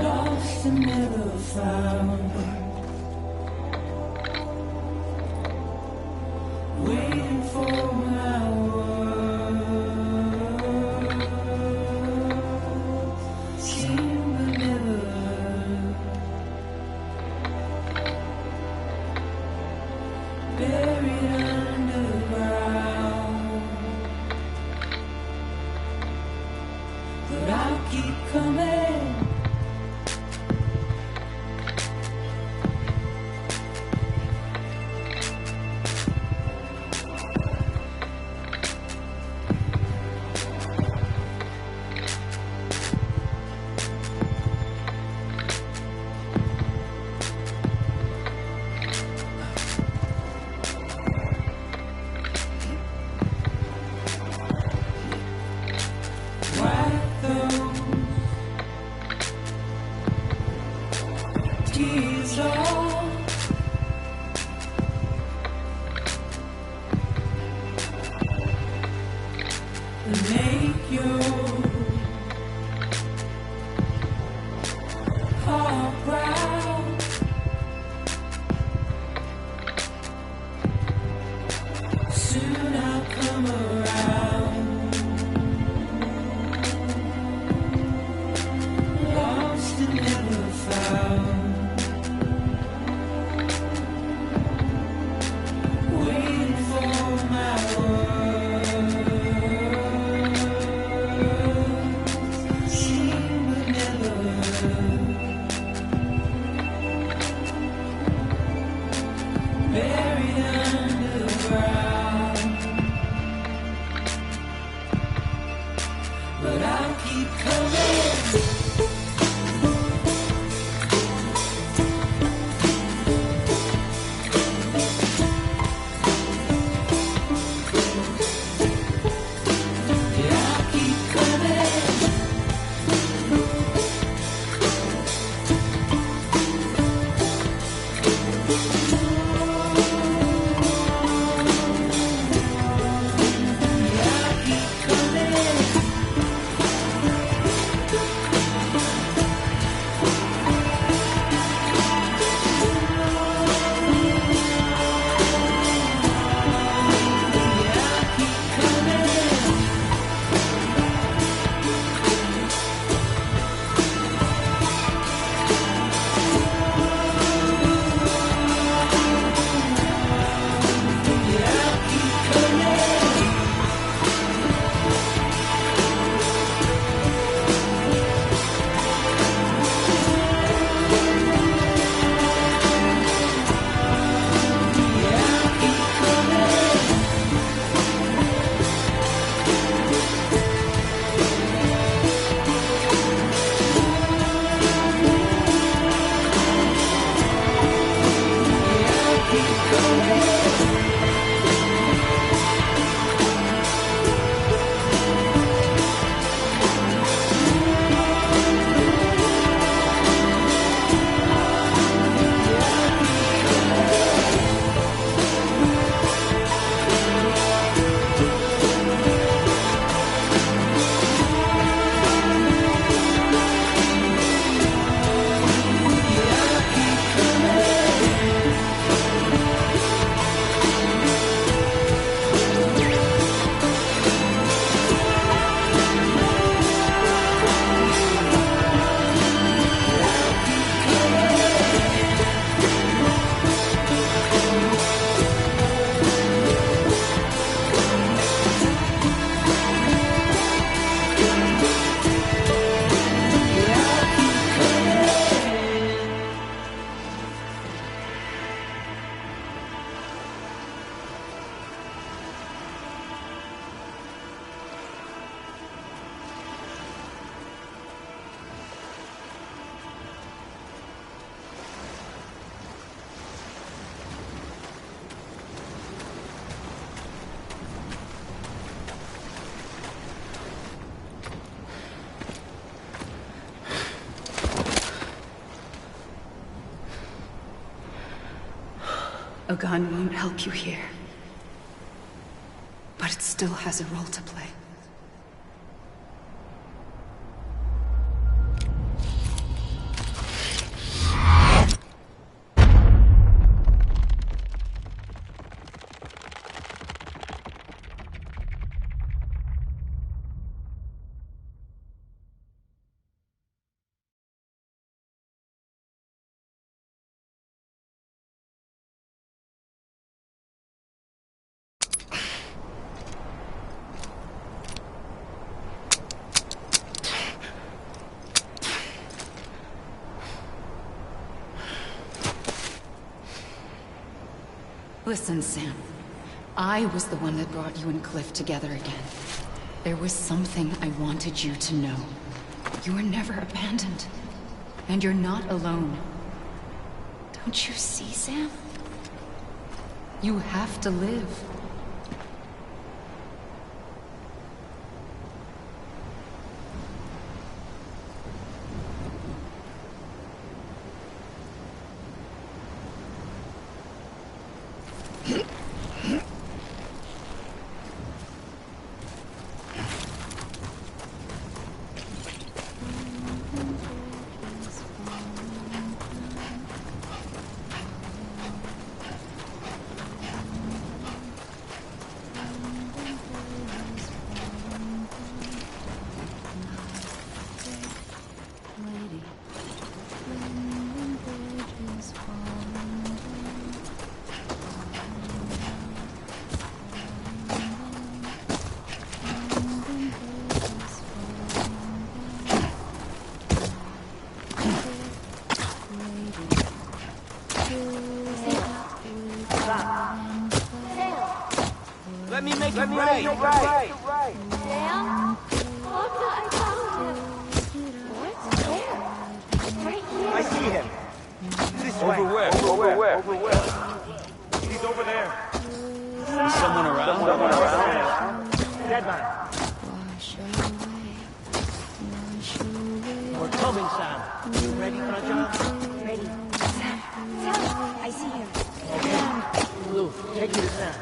Lost and never found. for my world. Seen but never buried underground. But I'll keep coming. A gun won't help you here. But it still has a role to play. Listen, Sam. I was the one that brought you and Cliff together again. There was something I wanted you to know. You were never abandoned. And you're not alone. Don't you see, Sam? You have to live. Let me make it right. Sam? Look, I found him. What's there? Right here. I see him. This way. Over where? He's over there. Is someone around? Dead man. We're coming, Sam. You ready for a job? Ready. Sam, I see him. Okay. Lou, take me to Sam.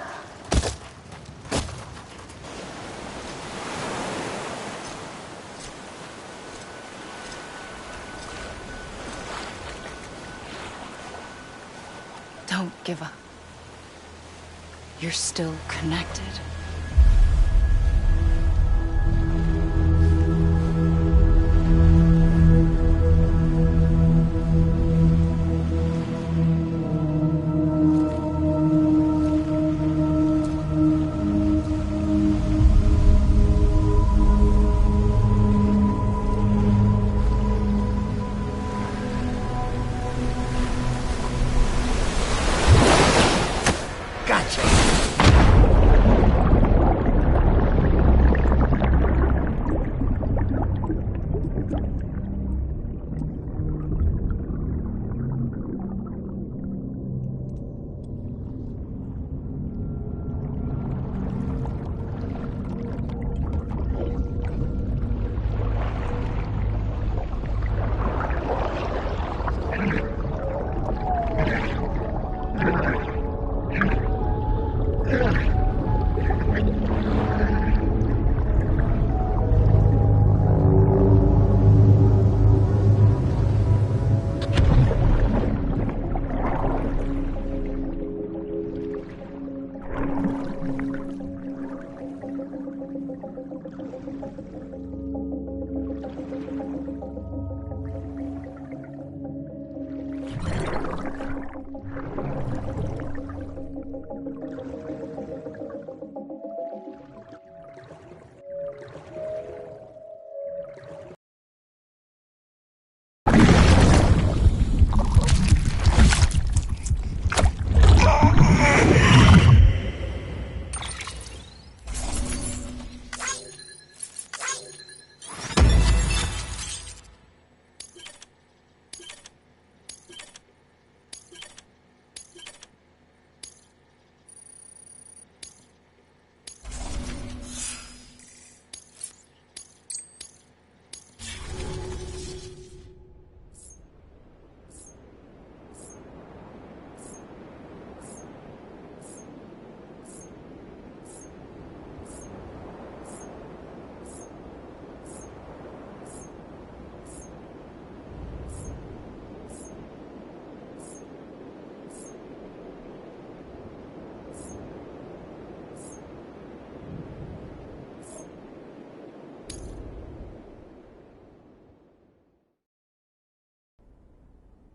Don't give up. You're still connected.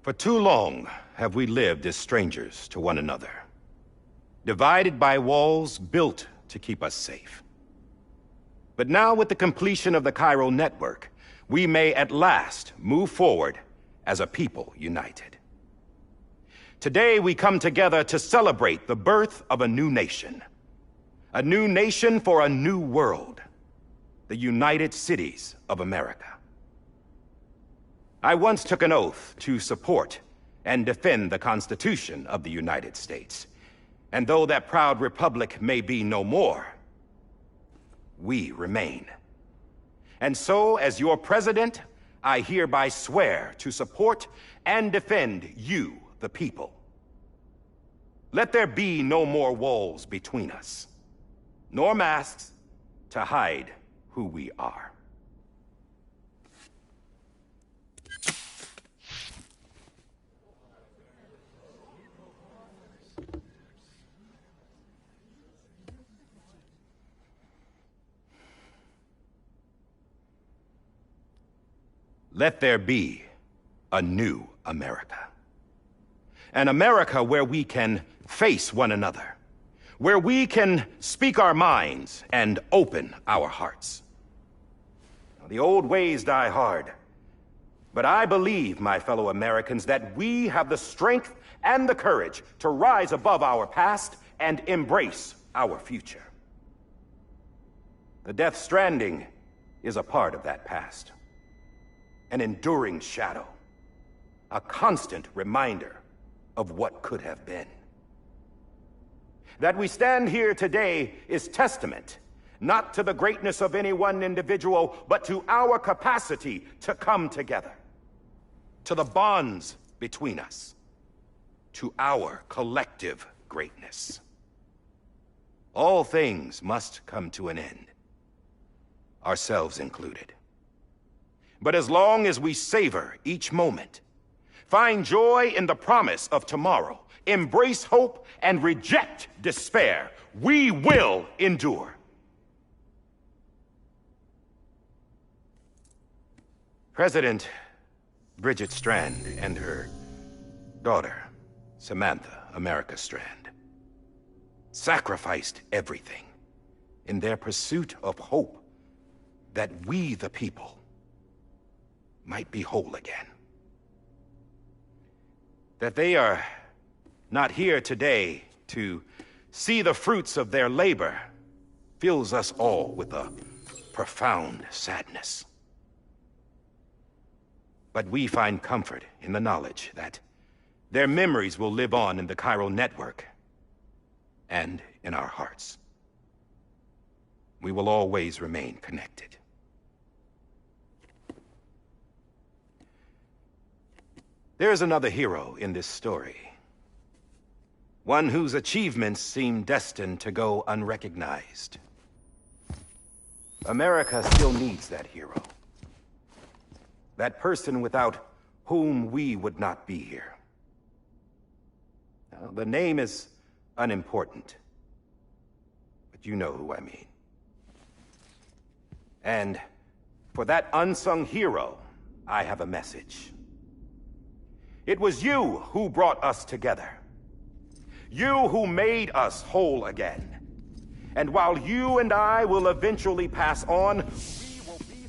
For too long have we lived as strangers to one another, divided by walls built to keep us safe. But now, with the completion of the chiral network, we may at last move forward as a people united. Today we come together to celebrate the birth of a new nation. A new nation for a new world. The United Cities of America. I once took an oath to support and defend the Constitution of the United States. And though that proud republic may be no more, we remain. And so, as your president, I hereby swear to support and defend you, the people. Let there be no more walls between us, nor masks to hide who we are. Let there be a new America. An America where we can face one another, where we can speak our minds and open our hearts. Now, the old ways die hard, but I believe, my fellow Americans, that we have the strength and the courage to rise above our past and embrace our future. The Death Stranding is a part of that past. An enduring shadow, a constant reminder of what could have been. That we stand here today is testament, not to the greatness of any one individual, but to our capacity to come together, to the bonds between us, to our collective greatness. All things must come to an end, ourselves included. But as long as we savor each moment, find joy in the promise of tomorrow, embrace hope, and reject despair, we will endure. President Bridget Strand and her daughter, Samantha America Strand, sacrificed everything in their pursuit of hope that we, the people, might be whole again. That they are not here today to see the fruits of their labor fills us all with a profound sadness. But we find comfort in the knowledge that their memories will live on in the chiral network and in our hearts. We will always remain connected. There is another hero in this story. One whose achievements seem destined to go unrecognized. America still needs that hero. That person without whom we would not be here. Now, the name is unimportant, but you know who I mean. And for that unsung hero, I have a message. It was you who brought us together. You who made us whole again. And while you and I will eventually pass on, we will be...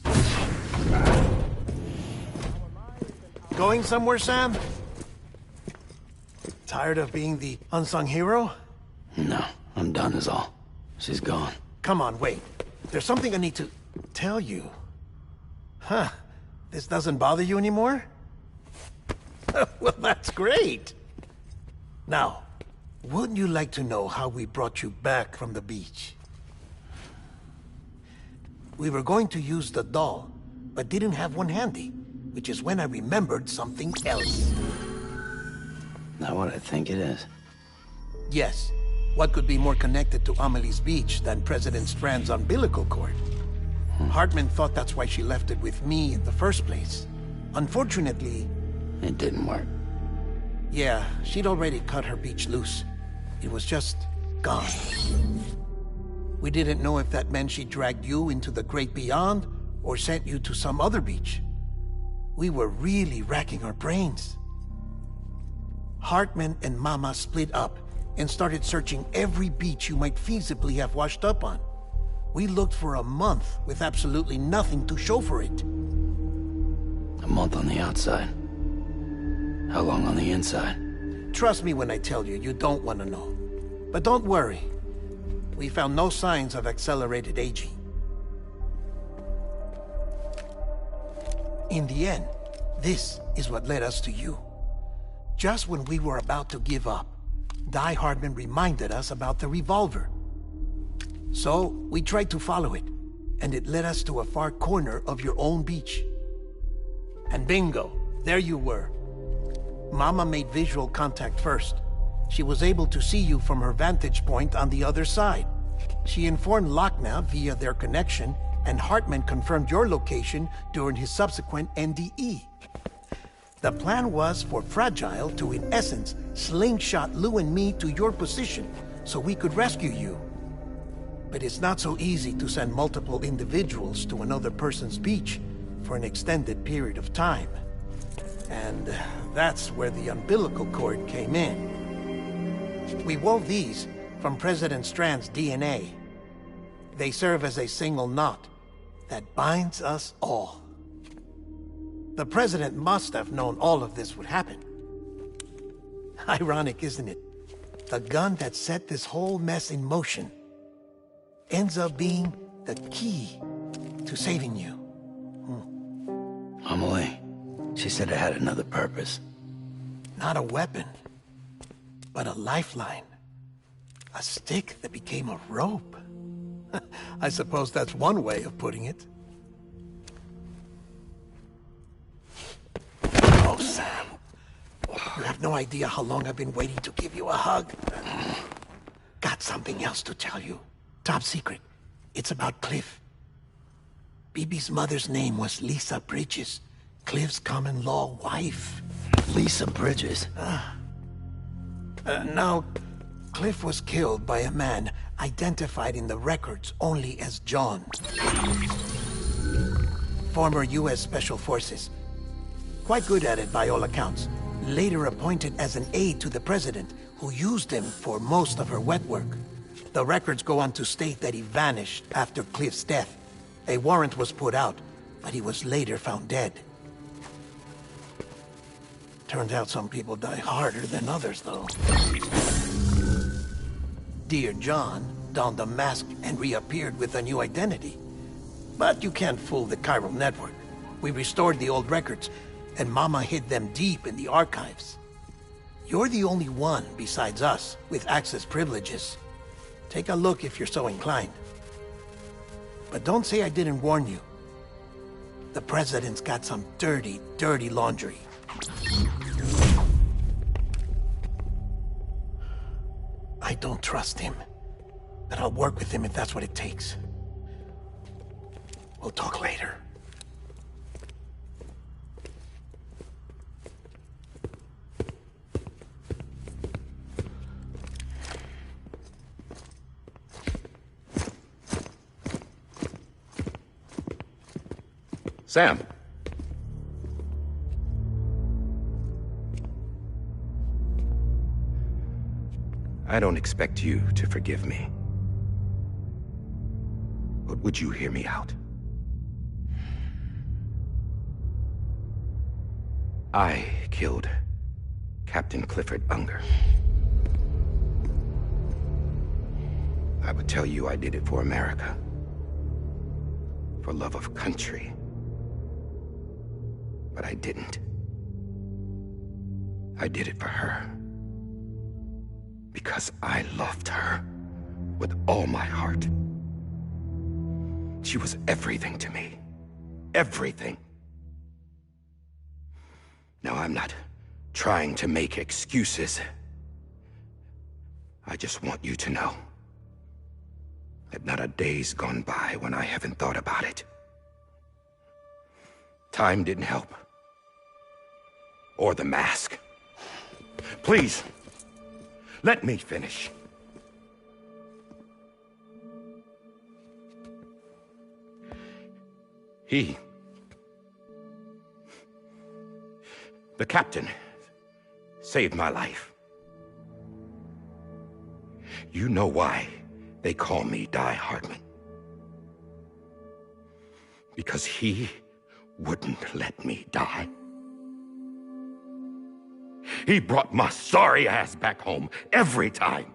Going somewhere, Sam? Tired of being the unsung hero? No, I'm done is all. She's gone. Come on, wait. There's something I need to tell you. Huh. This doesn't bother you anymore? Well, that's great. Now, wouldn't you like to know how we brought you back from the beach? We were going to use the doll, but didn't have one handy, which is when I remembered something else. Not what I think it is. Yes. What could be more connected to Amelie's beach than President Strand's umbilical cord? Hartman thought that's why she left it with me in the first place. Unfortunately... It didn't work. Yeah, she'd already cut her beach loose. It was just gone. We didn't know if that meant she dragged you into the great beyond or sent you to some other beach. We were really racking our brains. Hartman and Mama split up and started searching every beach you might feasibly have washed up on. We looked for a month with absolutely nothing to show for it. A month on the outside. How long on the inside? Trust me when I tell you, you don't want to know. But don't worry. We found no signs of accelerated aging. In the end, this is what led us to you. Just when we were about to give up, Die Hardman reminded us about the revolver. So, we tried to follow it, and it led us to a far corner of your own beach. And bingo, there you were. Mama made visual contact first. She was able to see you from her vantage point on the other side. She informed Lochna via their connection, and Hartman confirmed your location during his subsequent NDE. The plan was for Fragile to, in essence, slingshot Lou and me to your position so we could rescue you. But it's not so easy to send multiple individuals to another person's beach for an extended period of time. And that's where the umbilical cord came in. We wove these from President Strand's DNA. They serve as a single knot that binds us all. The President must have known all of this would happen. Ironic, isn't it? The gun that set this whole mess in motion ends up being the key to saving you. Amelie, she said it had another purpose. Not a weapon, but a lifeline. A stick that became a rope. I suppose that's one way of putting it. Oh, Sam. You have no idea how long I've been waiting to give you a hug. Got something else to tell you. Top secret. It's about Cliff. Bibi's mother's name was Lisa Bridges, Cliff's common-law wife. Lisa Bridges? Now, Cliff was killed by a man identified in the records only as John. Former U.S. Special Forces. Quite good at it by all accounts. Later appointed as an aide to the president, who used him for most of her wet work. The records go on to state that he vanished after Cliff's death. A warrant was put out, but he was later found dead. Turned out some people die harder than others, though. Dear John donned a mask and reappeared with a new identity. But you can't fool the chiral network. We restored the old records, and Mama hid them deep in the archives. You're the only one, besides us, with access privileges. Take a look if you're so inclined. But don't say I didn't warn you. The President's got some dirty, dirty laundry. I don't trust him, but I'll work with him if that's what it takes. We'll talk later. Sam. I don't expect you to forgive me. But would you hear me out? I killed Captain Clifford Unger. I would tell you I did it for America. For love of country. But I didn't. I did it for her. Because I loved her with all my heart. She was everything to me. Everything. Now, I'm not trying to make excuses. I just want you to know that not a day's gone by when I haven't thought about it. Time didn't help. Or the mask. Please, let me finish. The captain, saved my life. You know why they call me Die Hardman. Because he wouldn't let me die. He brought my sorry ass back home every time.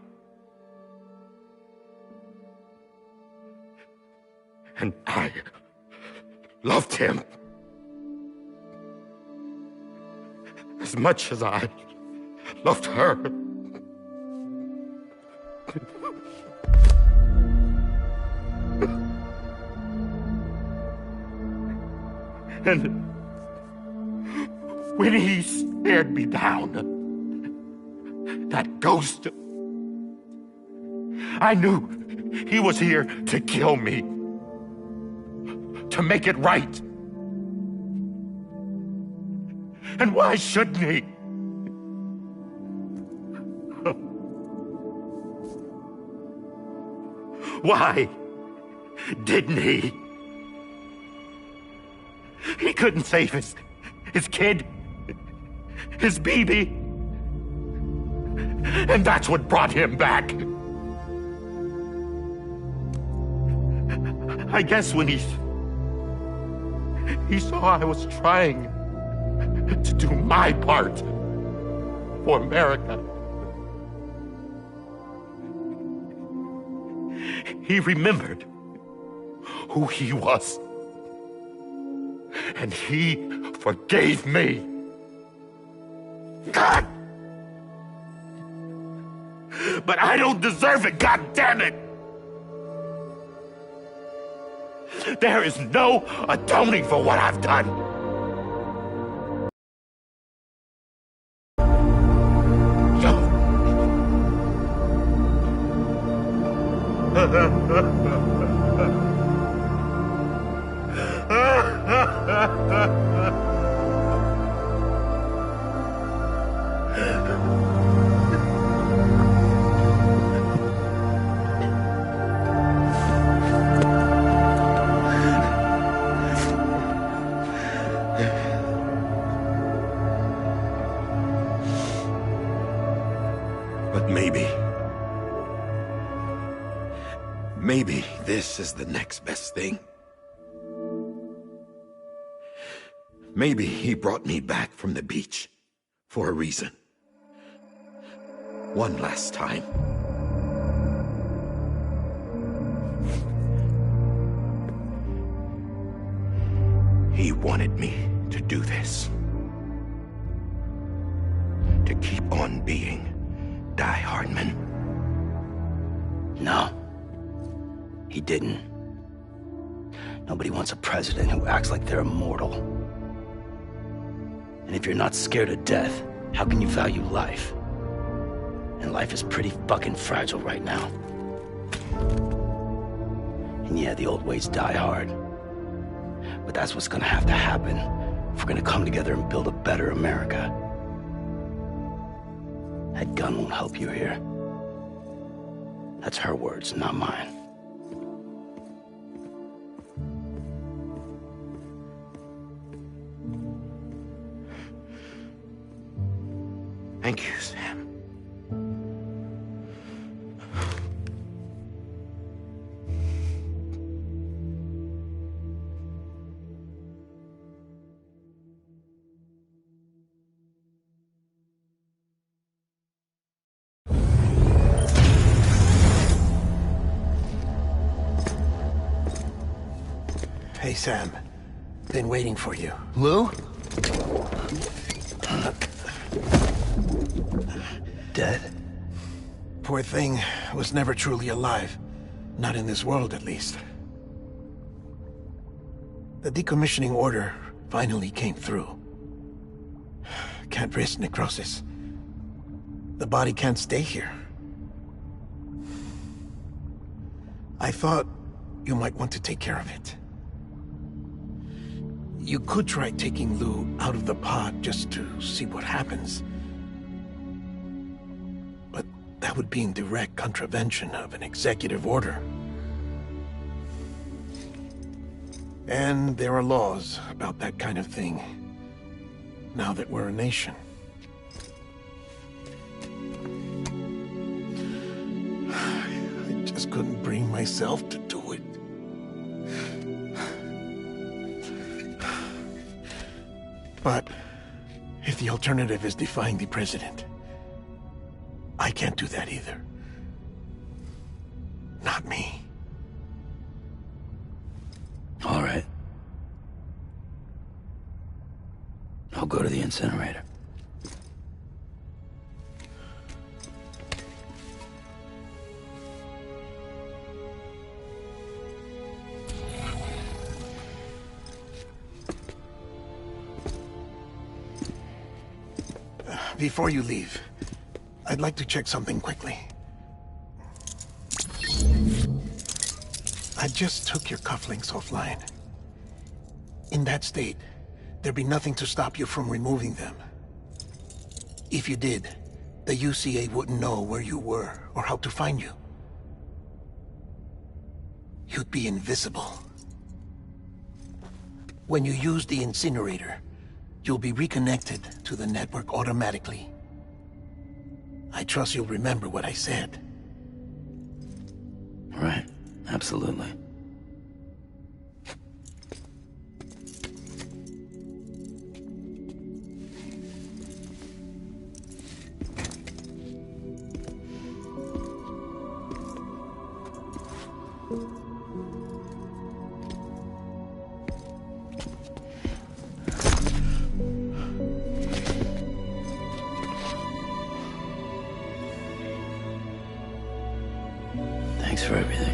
And I loved him as much as I loved her. And when he stared me down, that ghost, I knew he was here to kill me, to make it right. And why shouldn't he? Why didn't he? He couldn't save his kid, his baby. And that's what brought him back. I guess when he saw I was trying to do my part for America, he remembered who he was. And he forgave me. God! But I don't deserve it, God damn it! There is no atoning for what I've done. But maybe this is the next best thing. Maybe he brought me back from the beach for a reason. One last time. He wanted me to do this. To keep on being Die Hardman. No. He didn't. Nobody wants a president who acts like they're immortal. And if you're not scared of death, how can you value life? And life is pretty fucking fragile right now. And yeah, the old ways die hard. But that's what's gonna have to happen if we're gonna come together and build a better America. That gun won't help you here. That's her words, not mine. Thank you, Sam. Hey, Sam. Been waiting for you. Lou? Dead? Poor thing was never truly alive. Not in this world, at least. The decommissioning order finally came through. Can't risk necrosis. The body can't stay here. I thought you might want to take care of it. You could try taking Lou out of the pod just to see what happens. But that would be in direct contravention of an executive order. And there are laws about that kind of thing, now that we're a nation. I just couldn't bring myself to do it. But if if the alternative is defying the president, I can't do that either. Not me. All right. I'll go to the incinerator. Before you leave, I'd like to check something quickly. I just took your cufflinks offline. In that state, there'd be nothing to stop you from removing them. If you did, the UCA wouldn't know where you were or how to find you. You'd be invisible. When you use the incinerator, you'll be reconnected to the network automatically. I trust you'll remember what I said. Right. Absolutely. Thanks for everything.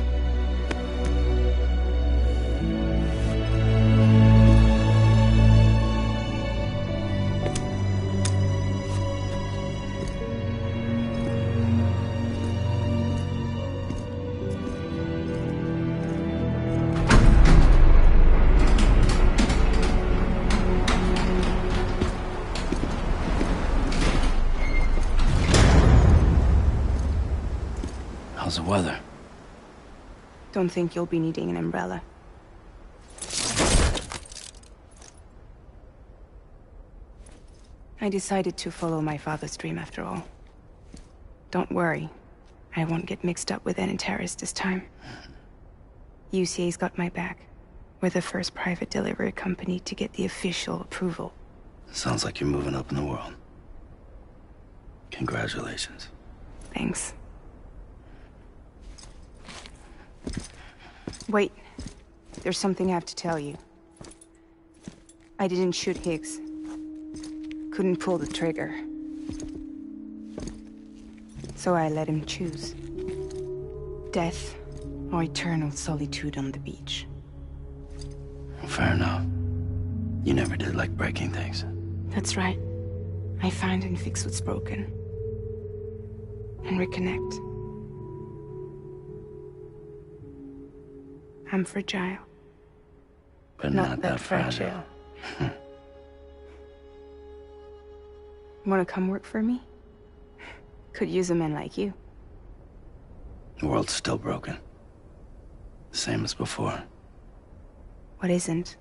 How's the weather? Don't think you'll be needing an umbrella. I decided to follow my father's dream after all. Don't worry, I won't get mixed up with any terrorists this time. UCA's got my back. We're the first private delivery company to get the official approval. Sounds like you're moving up in the world. Congratulations. Thanks. Wait. There's something I have to tell you. I didn't shoot Higgs. Couldn't pull the trigger. So I let him choose. Death or eternal solitude on the beach. Fair enough. You never did like breaking things. That's right. I find and fix what's broken. And reconnect. I'm fragile. But not that fragile. Wanna come work for me? Could use a man like you. The world's still broken. Same as before. What isn't?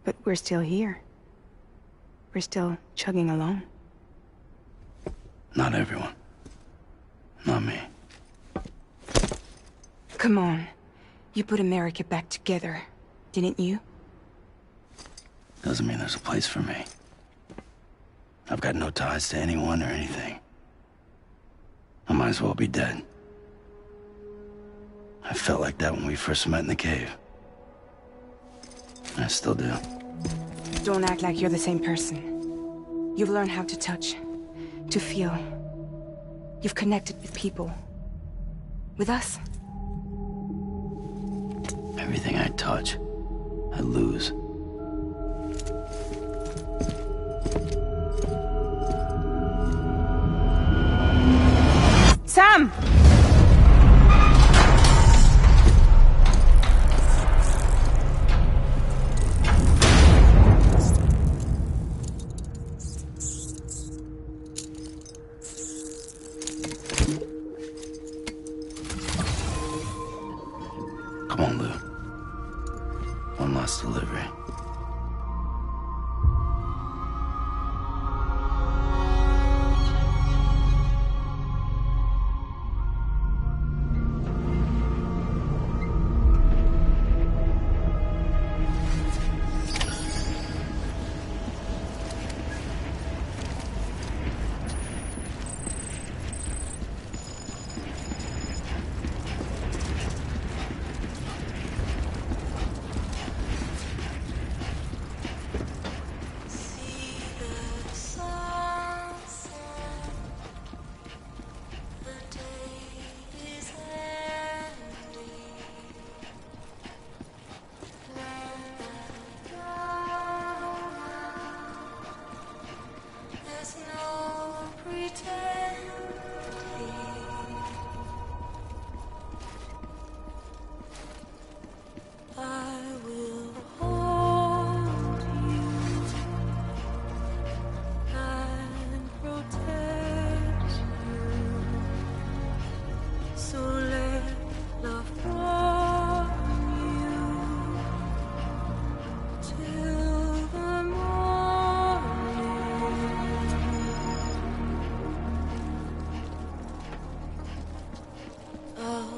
But we're still here. We're still chugging along. Not everyone. Not me. Come on. You put America back together, didn't you? Doesn't mean there's a place for me. I've got no ties to anyone or anything. I might as well be dead. I felt like that when we first met in the cave. I still do. Don't act like you're the same person. You've learned how to touch, to feel. You've connected with people. With us. Everything I touch, I lose. Sam! Come on, Lou. One last delivery.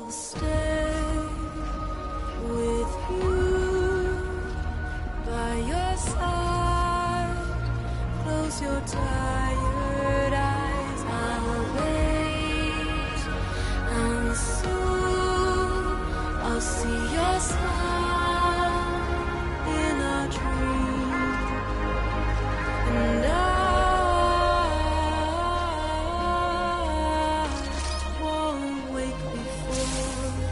I'll stay with you by your side. Close your tired eyes. I'll wait, and soon I'll see your smile in a dream, and I won't wake before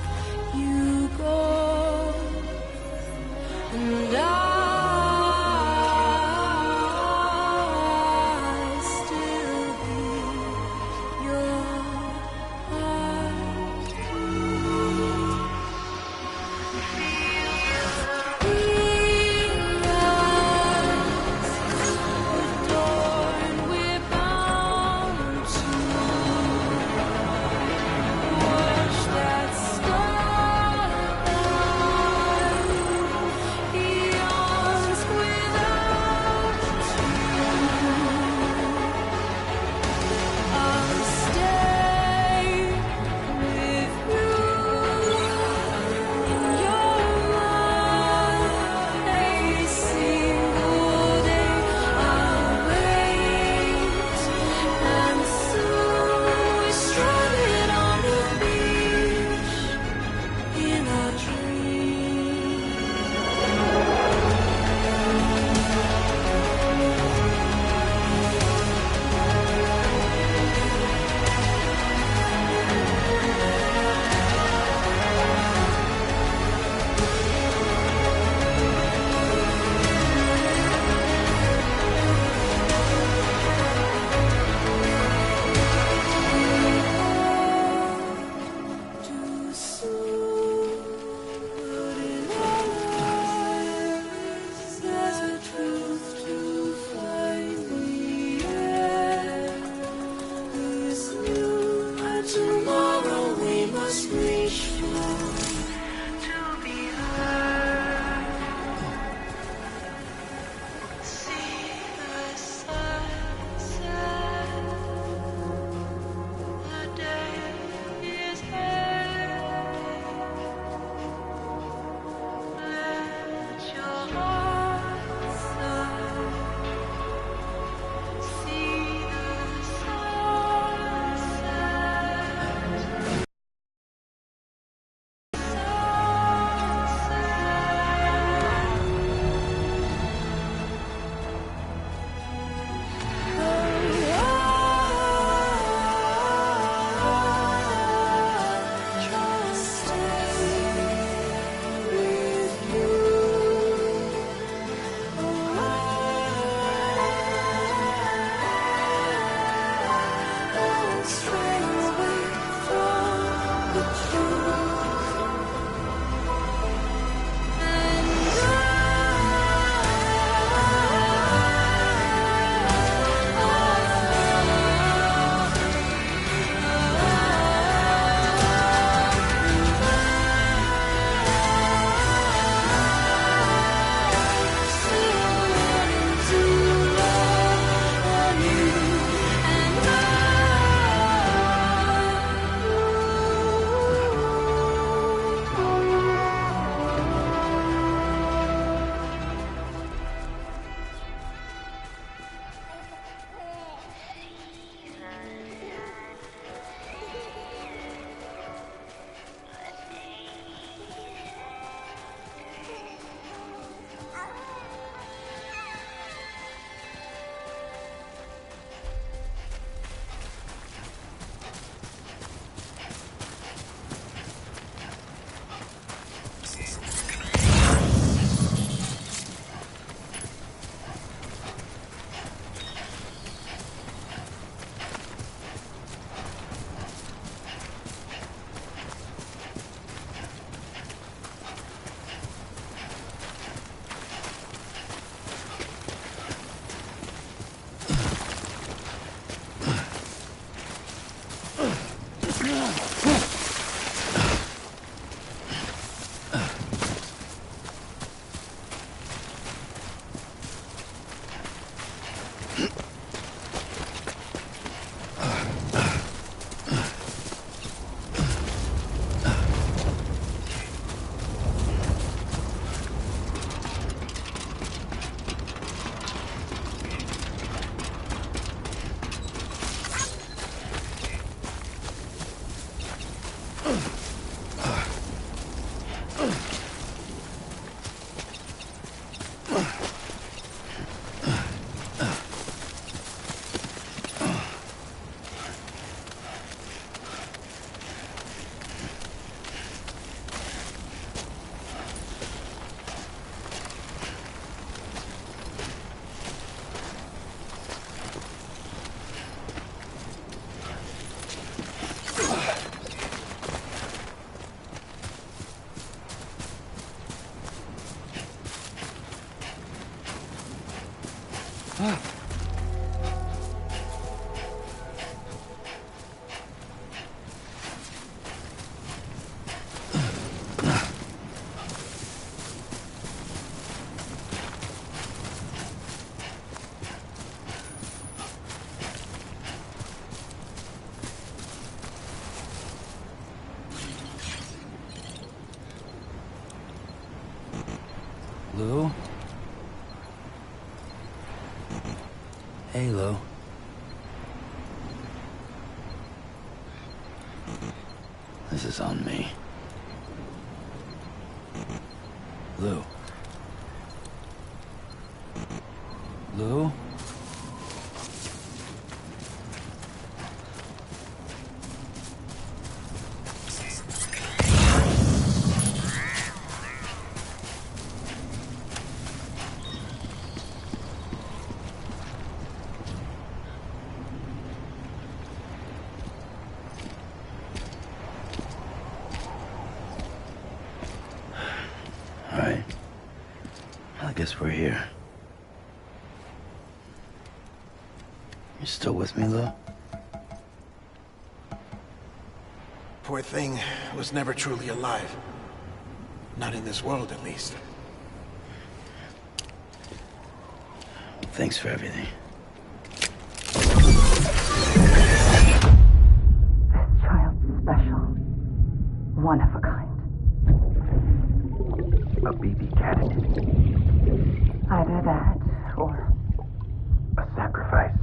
Lou? Hey, Lou. This is on me. Lou. Lou? Alright. I guess we're here. You still with me, Lou? Poor thing was never truly alive. Not in this world, at least. Thanks for everything. This child's special. One of a kind. A BB candidate. Either that, or A sacrifice.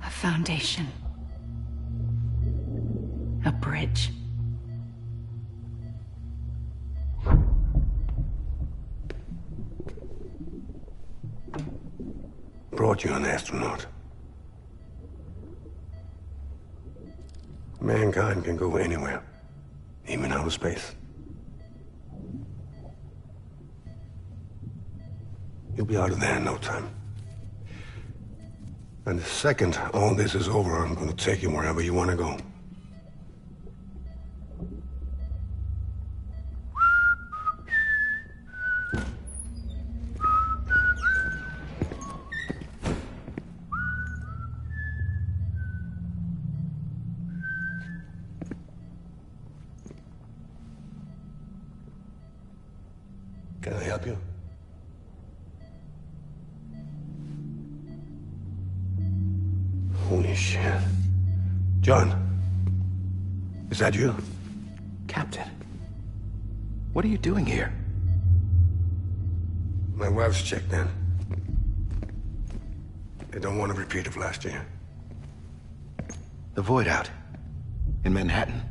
A foundation. A bridge. Brought you an astronaut. Mankind can go anywhere, even outer space. You'll be out of there in no time. And the second all this is over, I'm going to take you wherever you want to go. Can I help you? Holy shit. John, is that you? Captain, what are you doing here? My wife's checked in. They don't want a repeat of last year. The Void Out in Manhattan.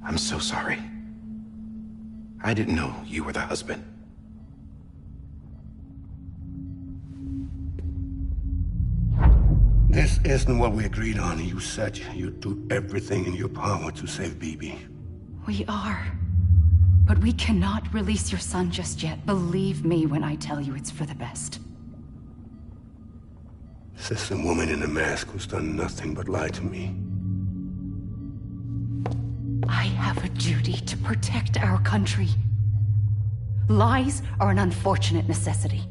I'm so sorry. I didn't know you were the husband. This isn't what we agreed on. You said you'd do everything in your power to save Bibi. We are. But we cannot release your son just yet. Believe me when I tell you it's for the best. This is a woman in a mask who's done nothing but lie to me. I have a duty to protect our country. Lies are an unfortunate necessity.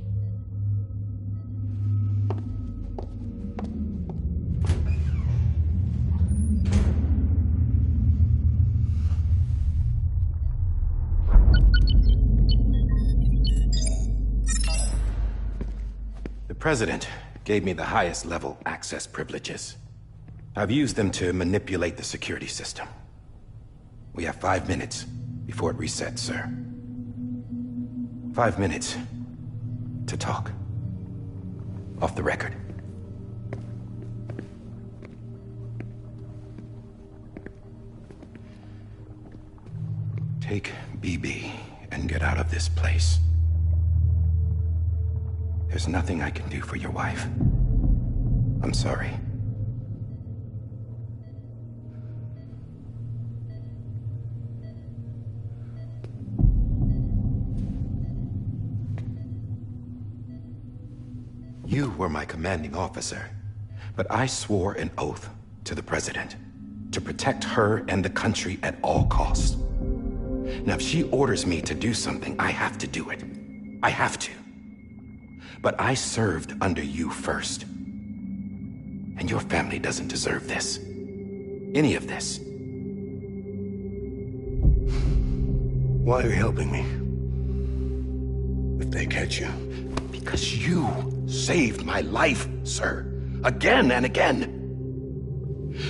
The President gave me the highest level access privileges. I've used them to manipulate the security system. We have 5 minutes before it resets, sir. 5 minutes to talk. Off the record. Take BB and get out of this place. There's nothing I can do for your wife. I'm sorry. You were my commanding officer, but I swore an oath to the President to protect her and the country at all costs. Now, if she orders me to do something, I have to do it. I have to. But I served under you first. And your family doesn't deserve this. Any of this. Why are you helping me? If they catch you. Because you saved my life, sir. Again and again.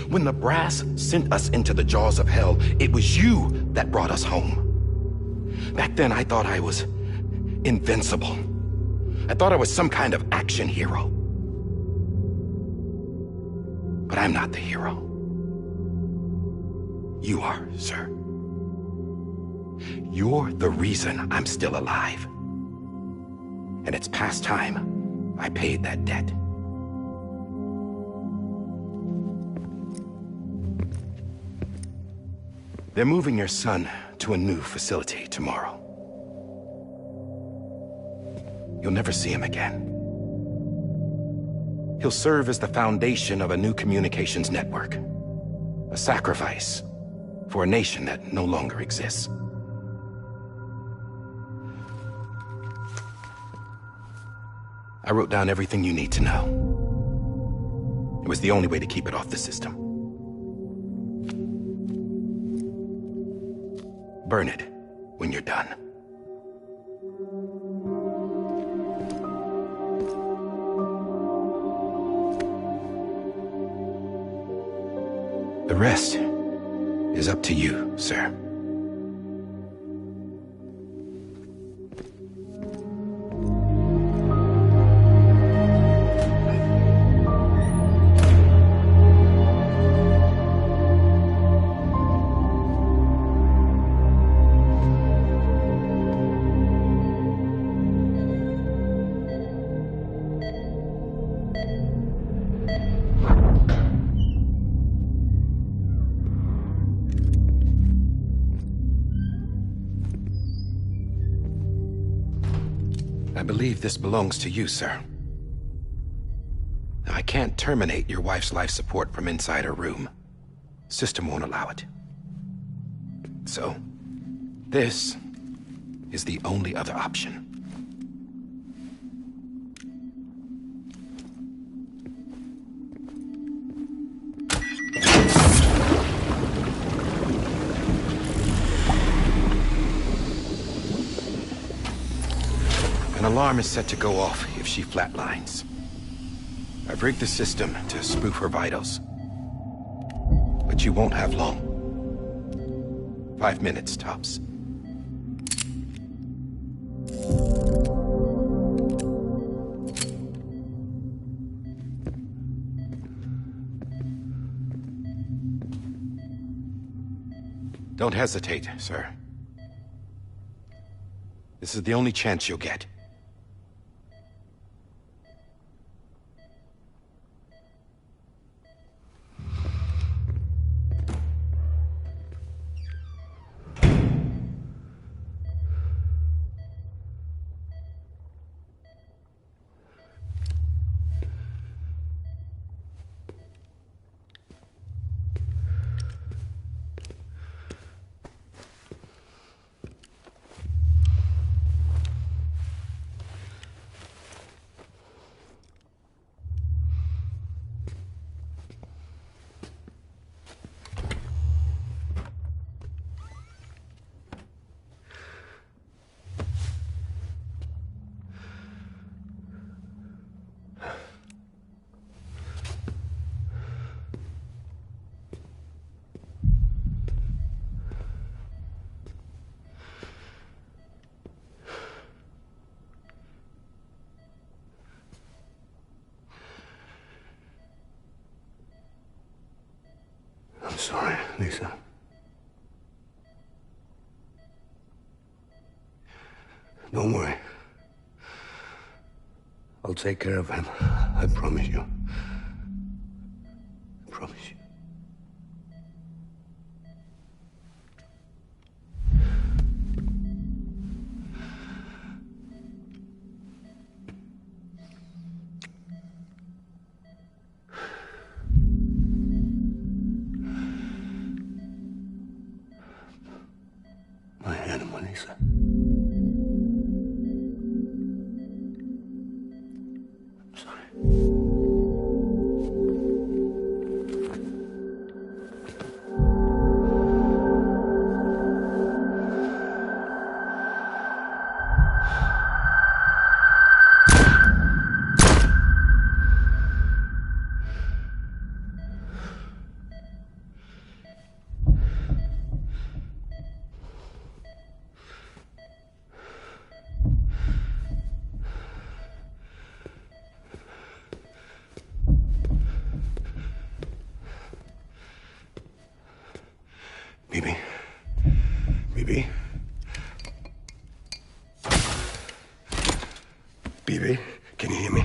When the brass sent us into the jaws of hell, it was you that brought us home. Back then, I thought I was invincible. I thought I was some kind of action hero. But I'm not the hero. You are, sir. You're the reason I'm still alive. And it's past time I paid that debt. They're moving your son to a new facility tomorrow. You'll never see him again. He'll serve as the foundation of a new communications network. A sacrifice for a nation that no longer exists. I wrote down everything you need to know. It was the only way to keep it off the system. Burn it when you're done. The rest is up to you, sir. I believe this belongs to you, sir. Now, I can't terminate your wife's life support from inside her room. System won't allow it. So, this is the only other option. An alarm is set to go off if she flatlines. I've rigged the system to spoof her vitals. But you won't have long. 5 minutes, tops. Don't hesitate, sir. This is the only chance you'll get. I'm sorry, Lisa. Don't worry. I'll take care of him. I promise you. I promise you. BB? BB? BB? Can you hear me?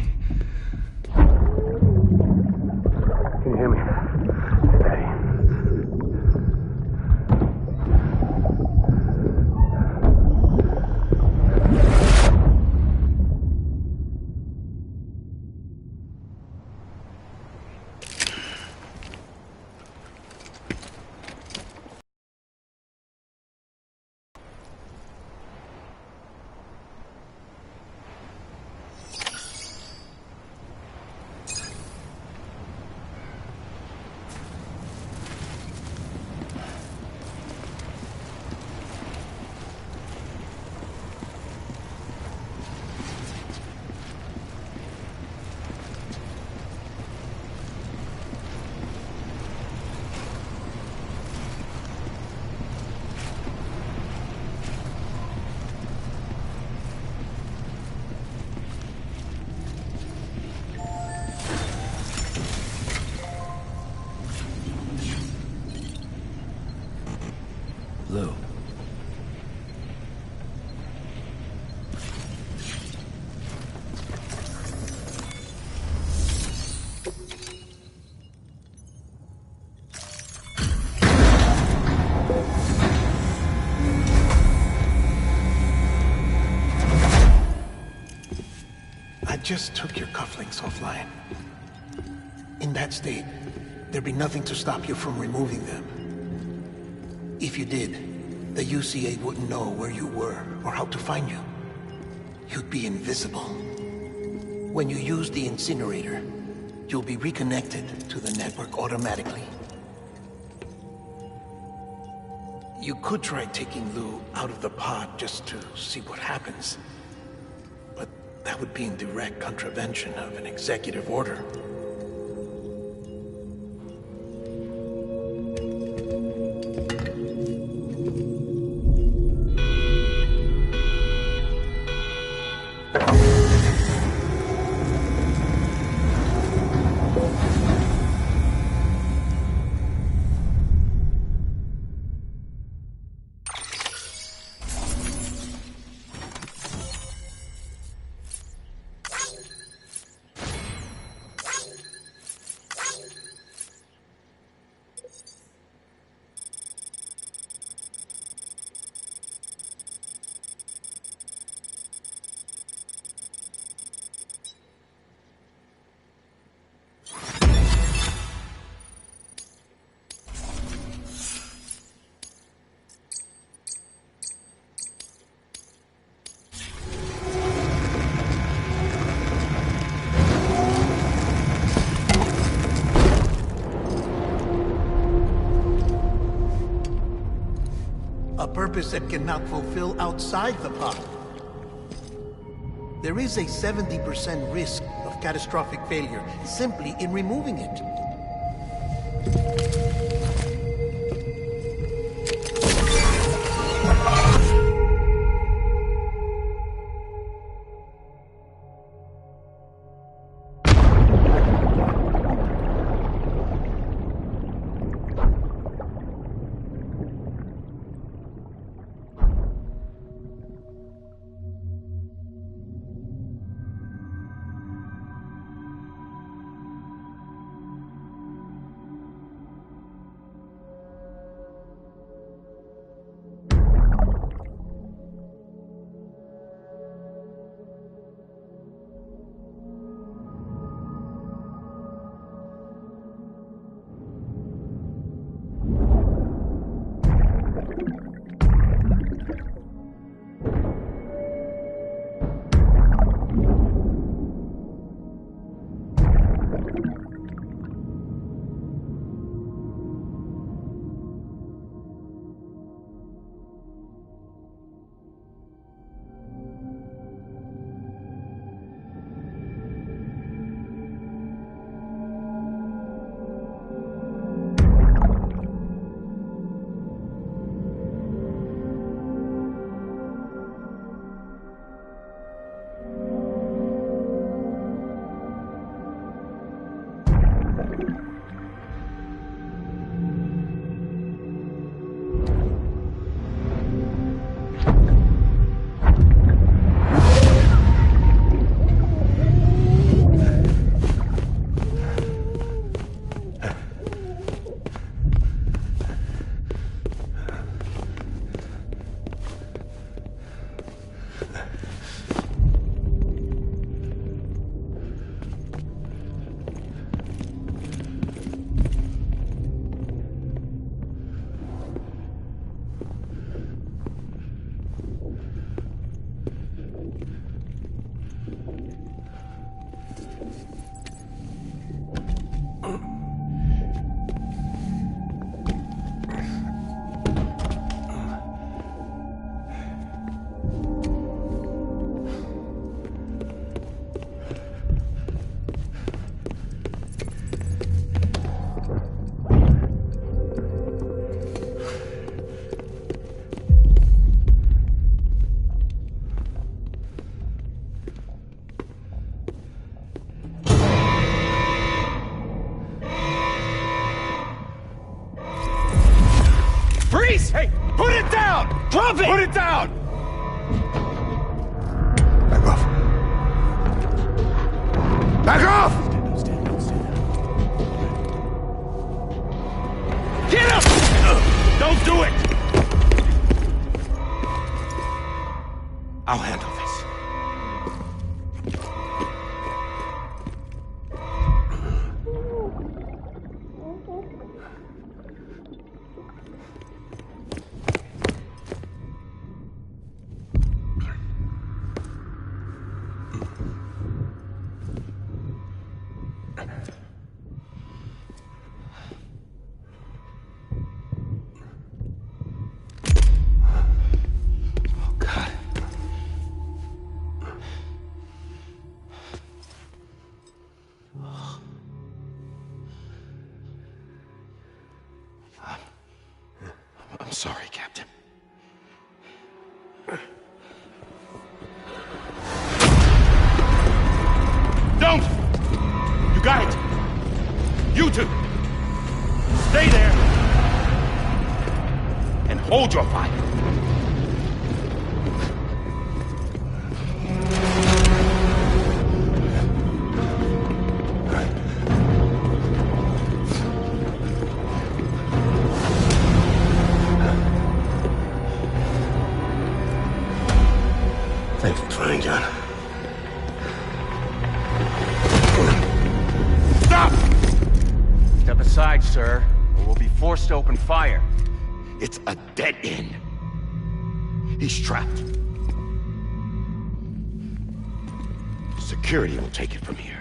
Can you hear me? Steady. Lou. I just took your cufflinks offline. In that state, there'd be nothing to stop you from removing them. If you did, the UCA wouldn't know where you were or how to find you. You'd be invisible. When you use the incinerator, you'll be reconnected to the network automatically. You could try taking Lou out of the pod just to see what happens. But that would be in direct contravention of an executive order. A purpose that cannot fulfill outside the pod. There is a 70% risk of catastrophic failure simply in removing it. Freeze! Hey, put it down! Drop it! Put it down! Back off. Back off! Get up! Don't do it! I'll handle this. I'm sorry, Captain. Don't! You got it! You two! Stay there! And hold your fire! Thanks for trying, John. Stop! Step aside, sir, or we'll be forced to open fire. It's a dead end. He's trapped. Security will take it from here.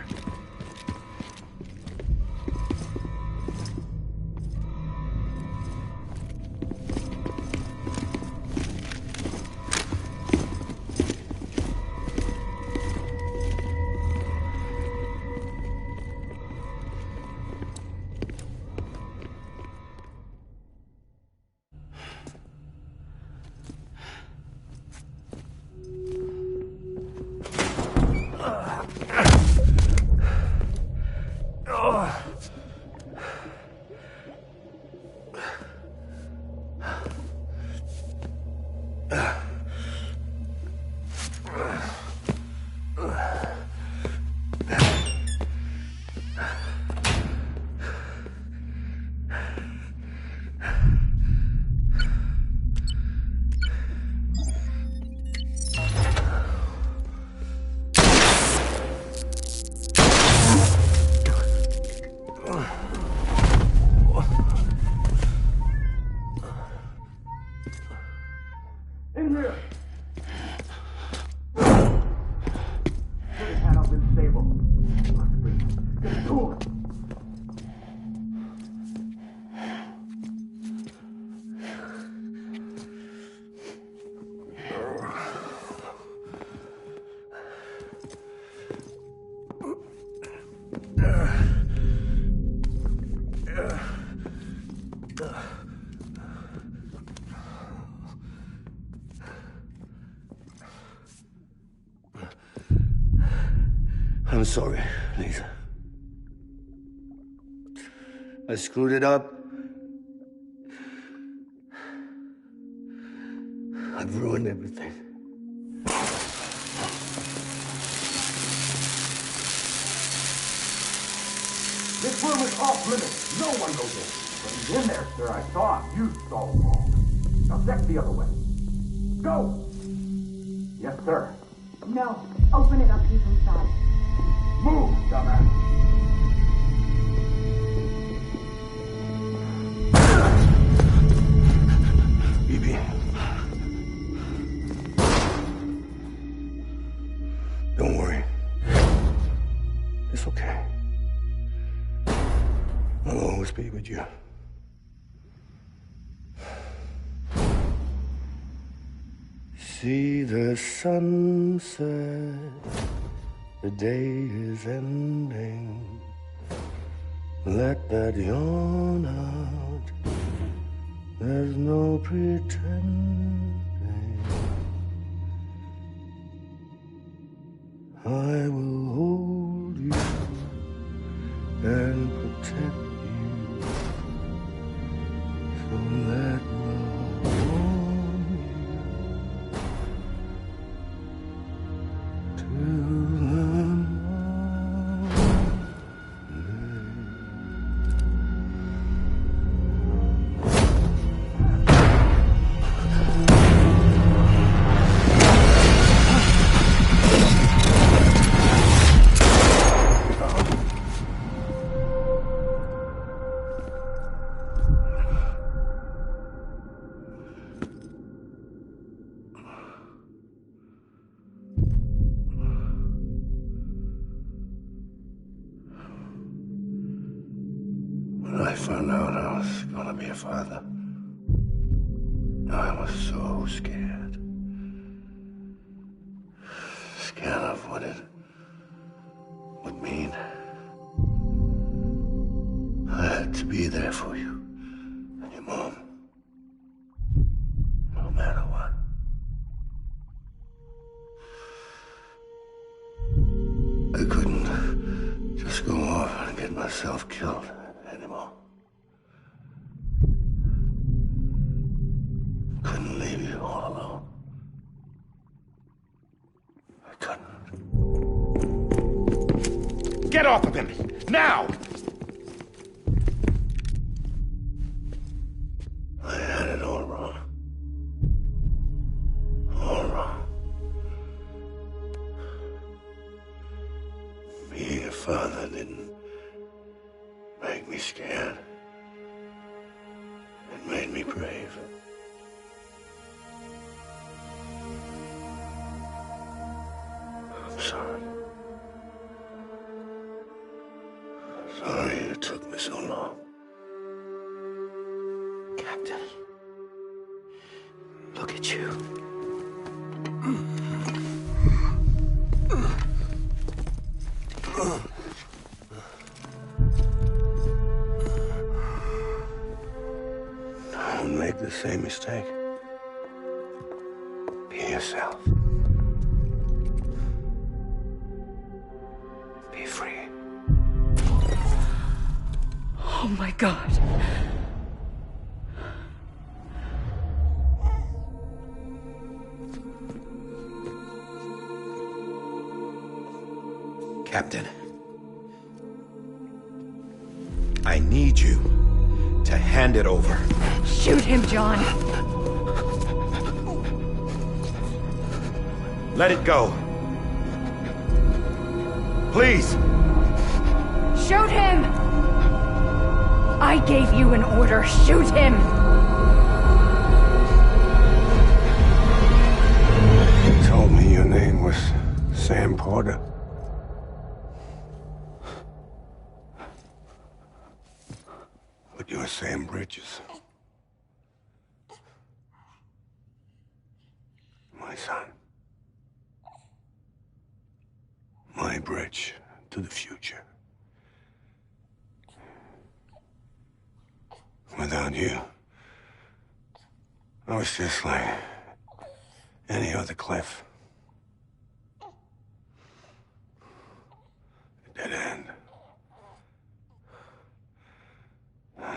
In here! Put his hand up and stable. Must breathe. Get to it. I'm sorry, Lisa. I screwed it up. I've ruined everything. This room is off limits. No one goes in. But he's in there, sir. I saw him. You saw him all. Now check the other way. Go! Yes, sir. No. Open it up. He's inside. Move, dumbass. Bibi. Don't worry. It's okay. I'll always be with you. See the sunset. The day is ending. Let that yawn out. There's no pretending. I will hold you and protect you. So let love warm you to the When I found out I was gonna be a father, I was so scared. Scared of what it would mean. I had to be there for you and your mom, no matter what. I couldn't just go off and get myself killed anymore. Couldn't leave you all alone. I couldn't. Get off of him! Now! I had it all wrong. All wrong. Being a father didn't make me scared. It made me brave. I'm sorry. Sorry it took me so long. Captain, look at you. Don't make the same mistake. Be yourself. Be free. Oh my God. Captain, I need you to hand it over. Shoot him, John. Let it go. Please. Shoot him! I gave you an order. Shoot him! You told me your name was Sam Porter. But you're Sam Bridges. My son. My bridge to the future. without you. I was just like any other cliff. A dead end.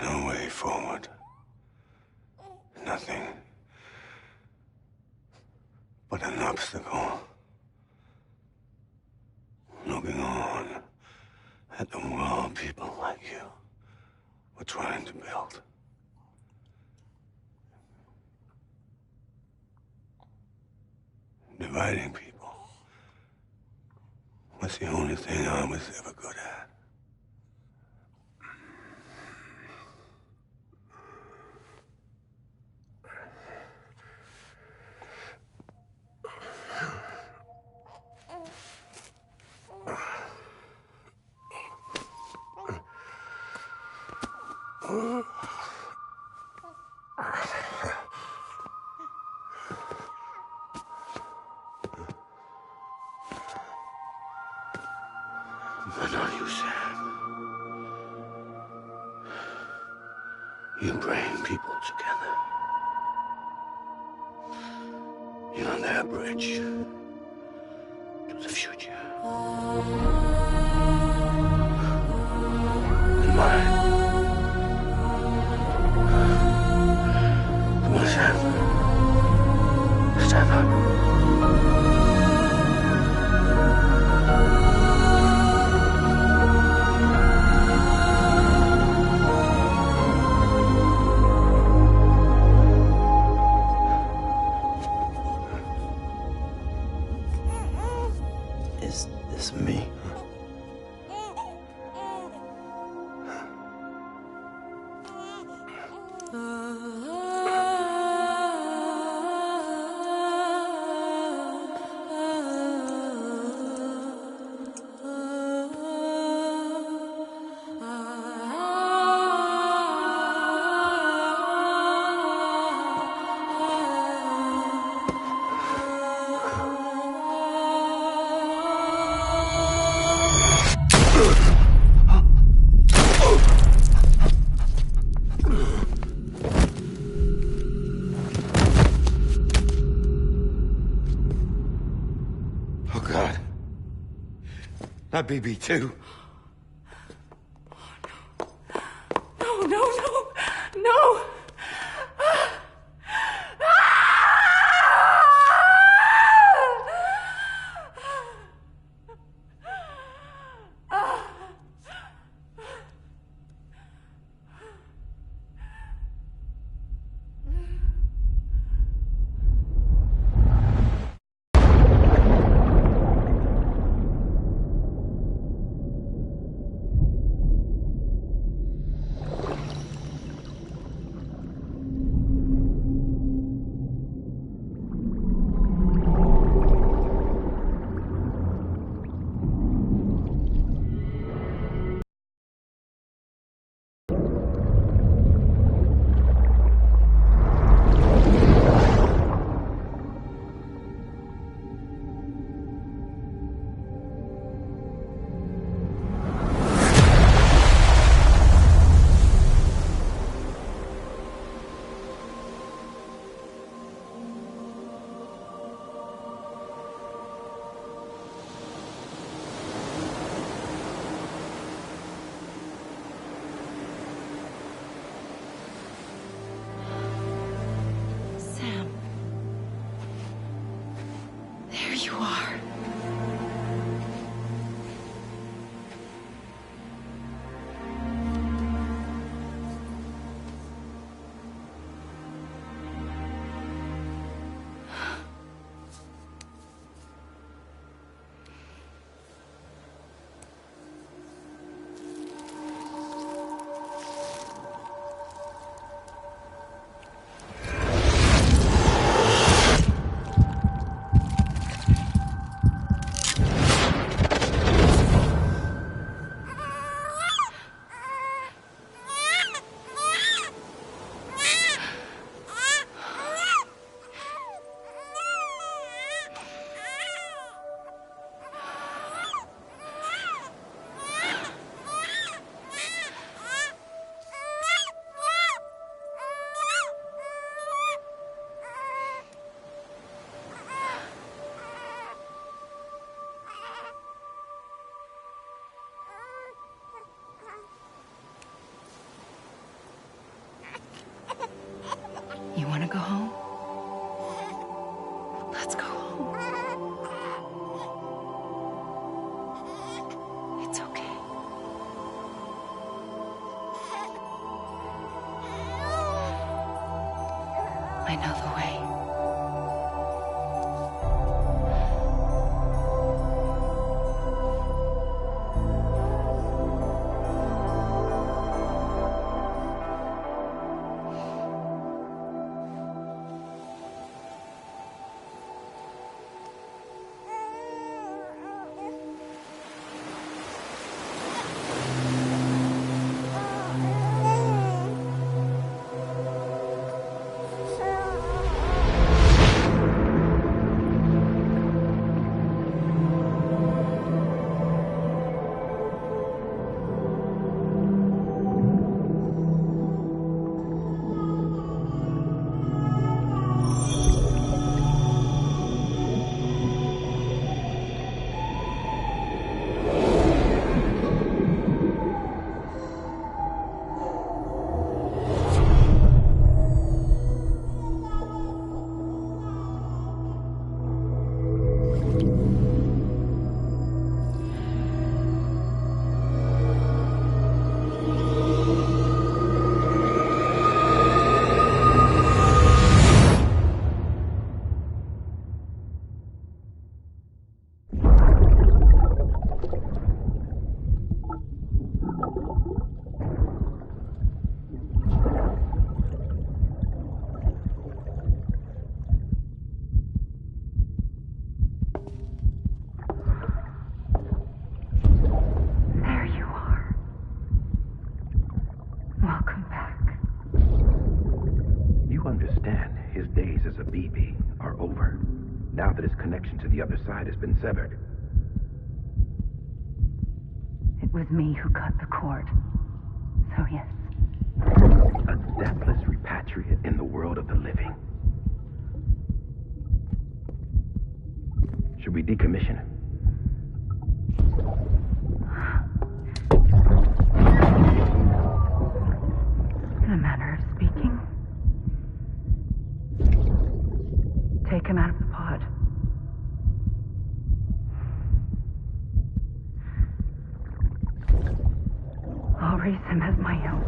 No way forward. Nothing but an obstacle. Looking on at the world people like you were trying to build. Dividing people was the only thing I was ever good at. But not you, Sam. You bring people together. You're on their bridge to the future. And mine. Come on, Sam. Stand up. Is this me? Oh, God. Not BB2. No, no, no, no! There you are. I know the way. To the other side has been severed. It was me who cut the cord. So yes. A deathless repatriate in the world of the living. Should we decommission it? In a manner of speaking. Take him out of the pod. I'll raise him as my own.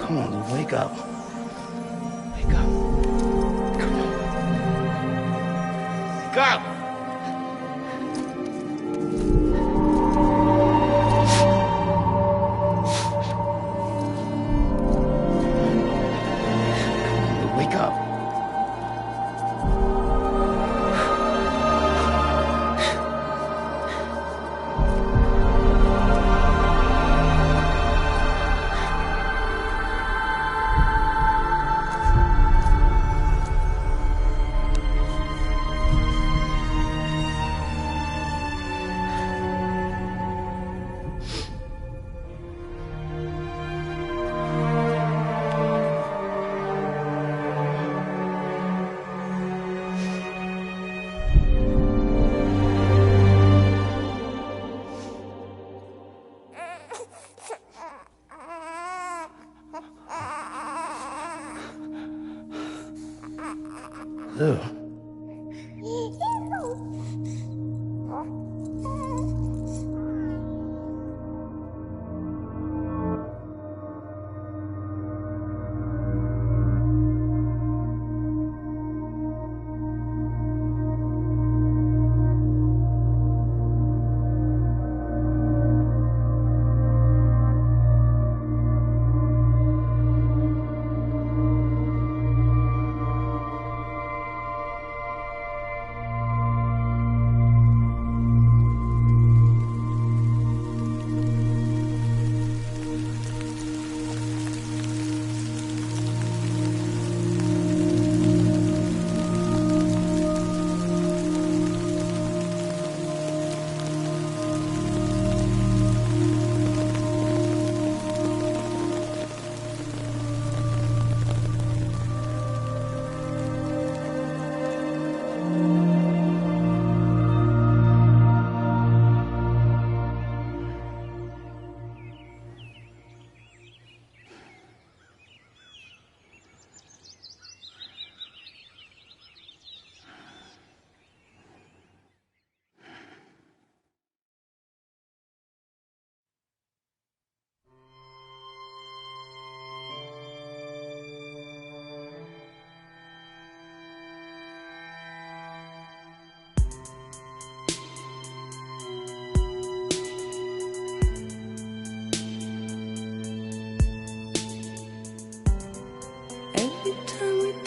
Come on, Lou, wake up. Wake up. Come on. Wake up! Wake up. Lou.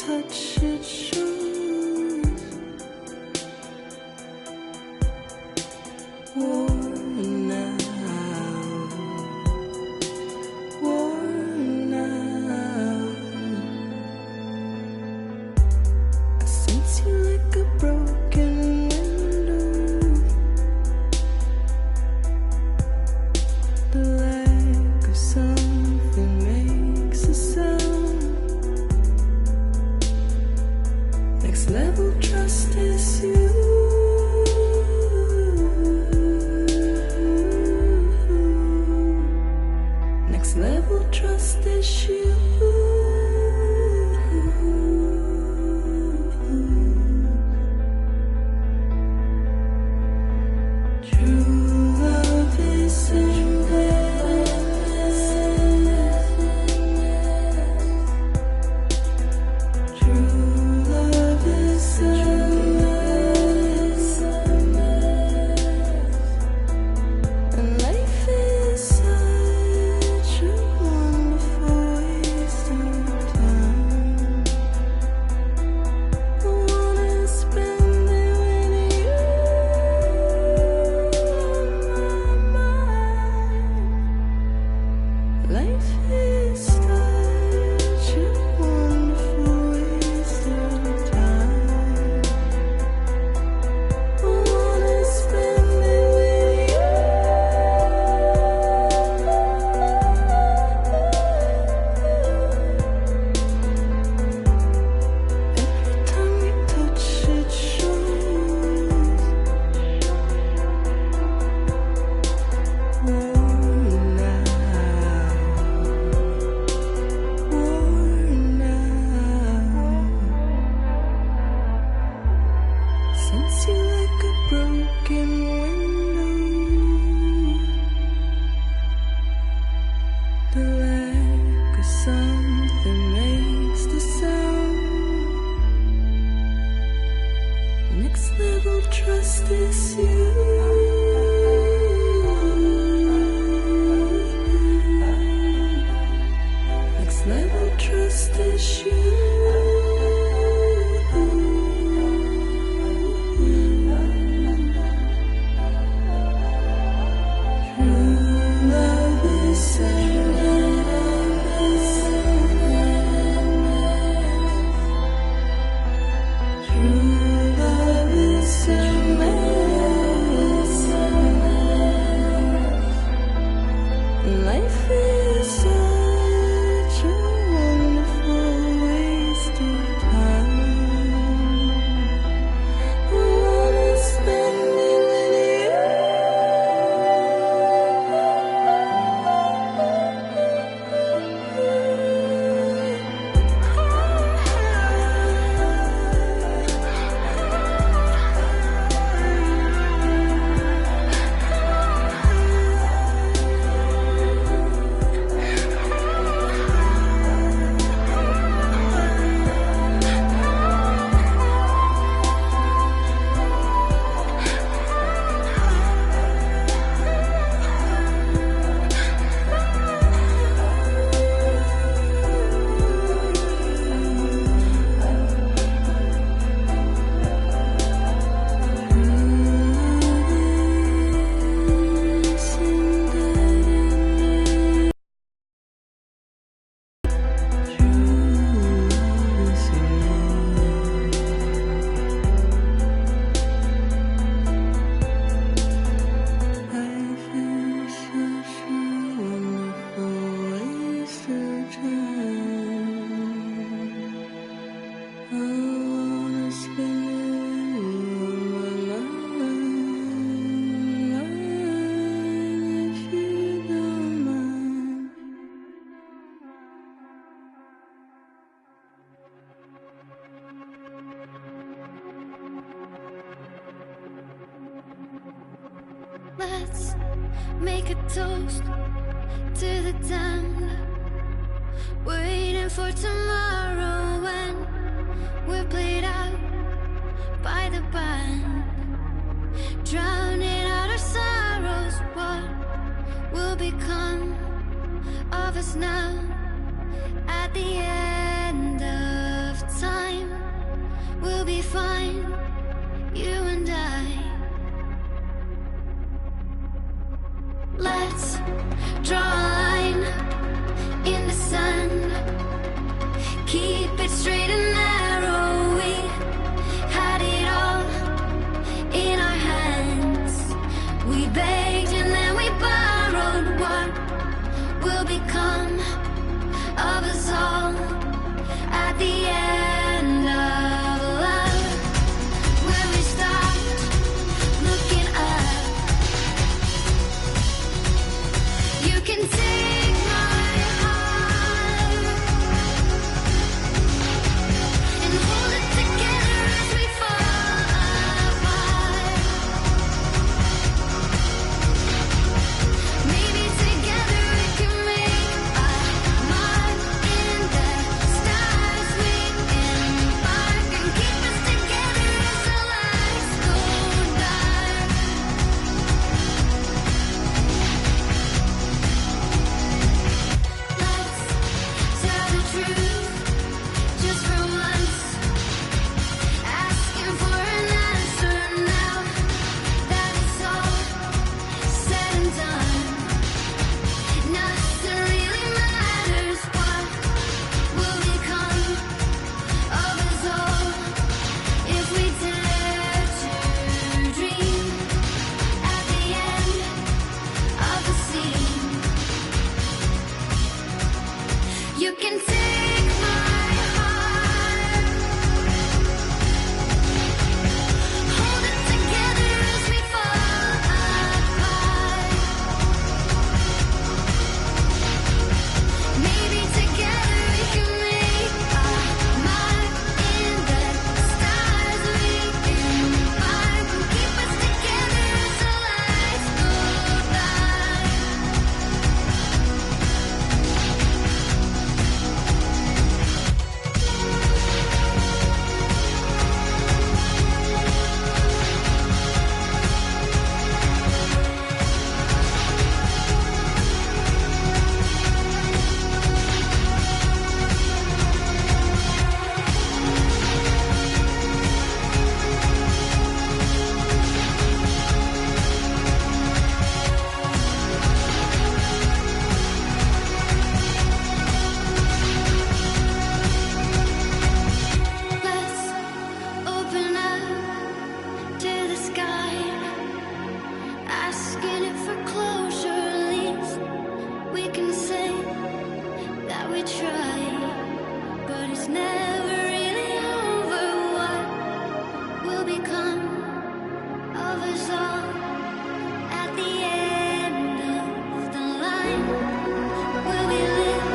touch, it shows. Worn out, worn out. I sense you like a broken window. The lack of something makes a sound. Next level trust is you. Next level trust is you. True love is endless. True love is endless. And life is such a wonderful waste of time. I wanna spend it with you on my mind. Life is such a wonderful waste of time. I wanna spend it with you. Every time we touch, it shows. Worn out, worn out. Sense you like a broken window. The lack of something makes the sound. Next level trust is you. Next level trust is you. True love is endless. True love is endless. Life is such a wonderful waste of time. I wanna spend it with you. Let's make a toast to the time waiting for tomorrow when we're played out by the band, drowning out our sorrows. What will become of us now at the end of time? keep it straight and narrow. We had it all in our hands. We begged and then we borrowed. What will become of us all at the end of love? When we stopped looking up, you can take my heart and hold it together as we fall apart. Maybe together we can make a mark in the stars. We embark and keep us together as the lights go dark. Let's tell the truth just for once. Asking for an answer now that it's all said and done. Nothing really matters. What will become of us all if we dare to dream at the end of the scene? You can take my heart, hold it together as we fall apart. Maybe together we can make a mark in the stars. We embark and keep us together as the lights go dark. Let's open up to the sky, asking it for closure. At least we can say that we tried, but it's never really over. What will become of us all at the end of the line? Will we live?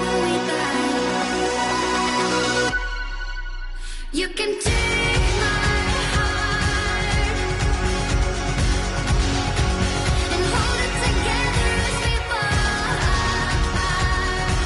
Will we die? You can take my heart and hold it together as we fall apart.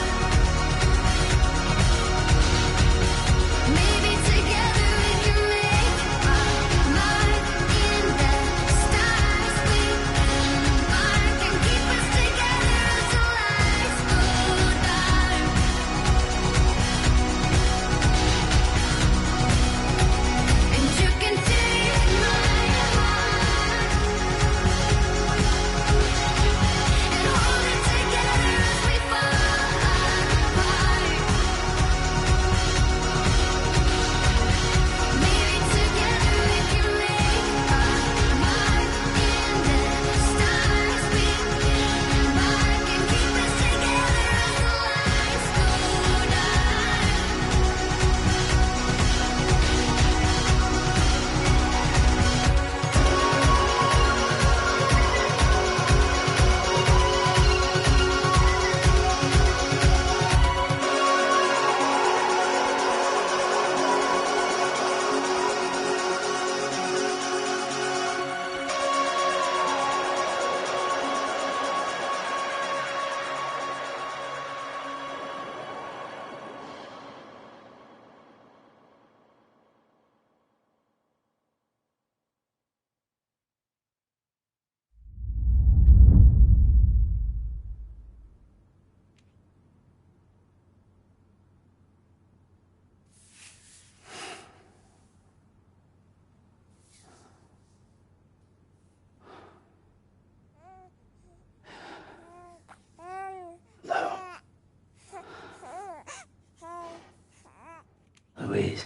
please.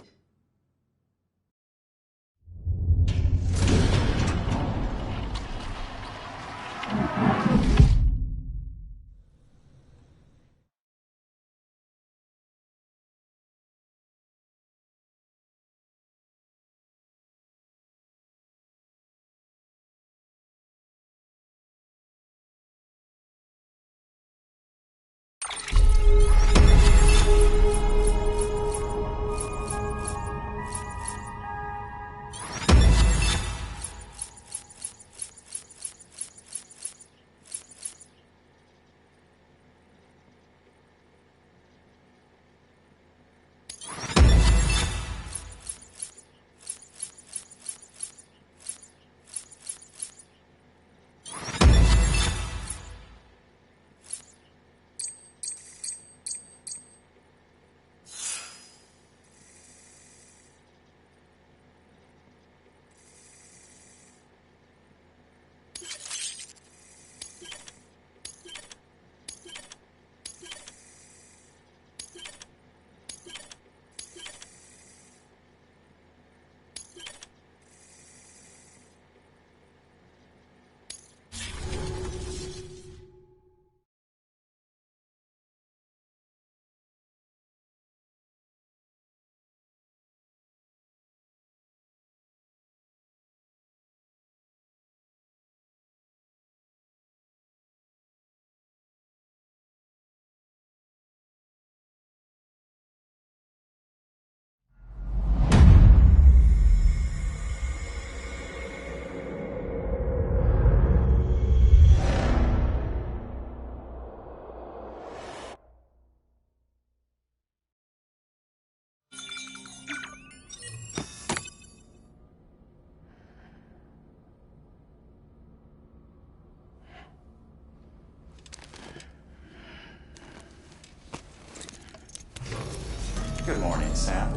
Good morning, Sam.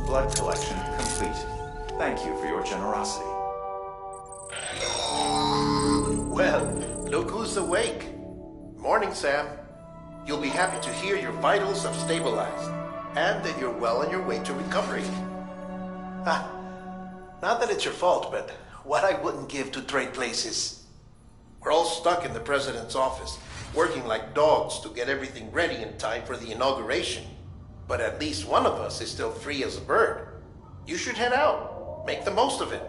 Blood collection complete. Thank you for your generosity. Well, look who's awake. Morning, Sam. You'll be happy to hear your vitals have stabilized, and that you're well on your way to recovery. Not that it's your fault, but what I wouldn't give to trade places. We're all stuck in the president's office, working like dogs to get everything ready in time for the inauguration. But at least one of us is still free as a bird. You should head out. Make the most of it.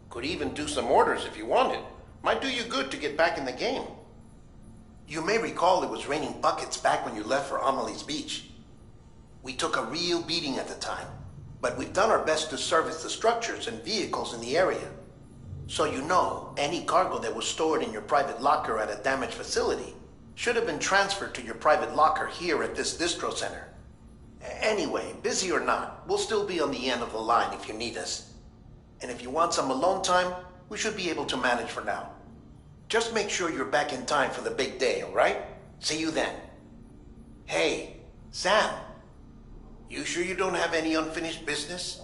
Could even do some orders if you wanted. Might do you good to get back in the game. You may recall it was raining buckets back when you left for Amelie's Beach. We took a real beating at the time, but we've done our best to service the structures and vehicles in the area. So you know, any cargo that was stored in your private locker at a damaged facility should have been transferred to your private locker here at this distro center. Anyway, busy or not, we'll still be on the end of the line if you need us. And if you want some alone time, we should be able to manage for now. Just make sure you're back in time for the big day, all right? See you then. Hey, Sam, you sure you don't have any unfinished business?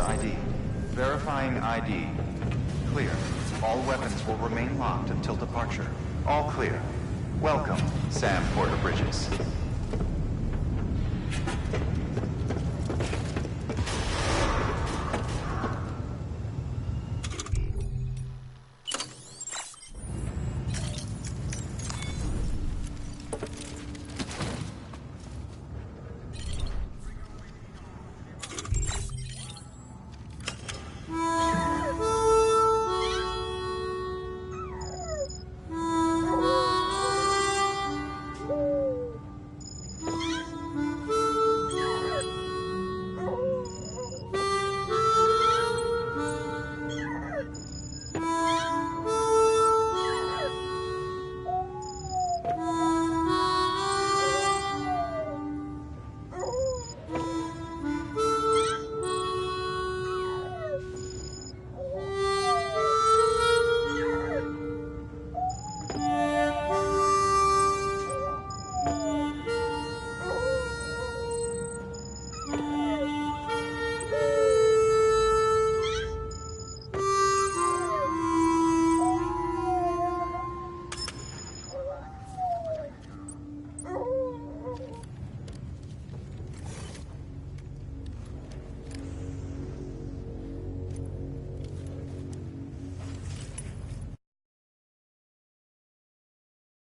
ID. Verifying ID. Clear. All weapons will remain locked until departure. All clear. Welcome, Sam Porter Bridges.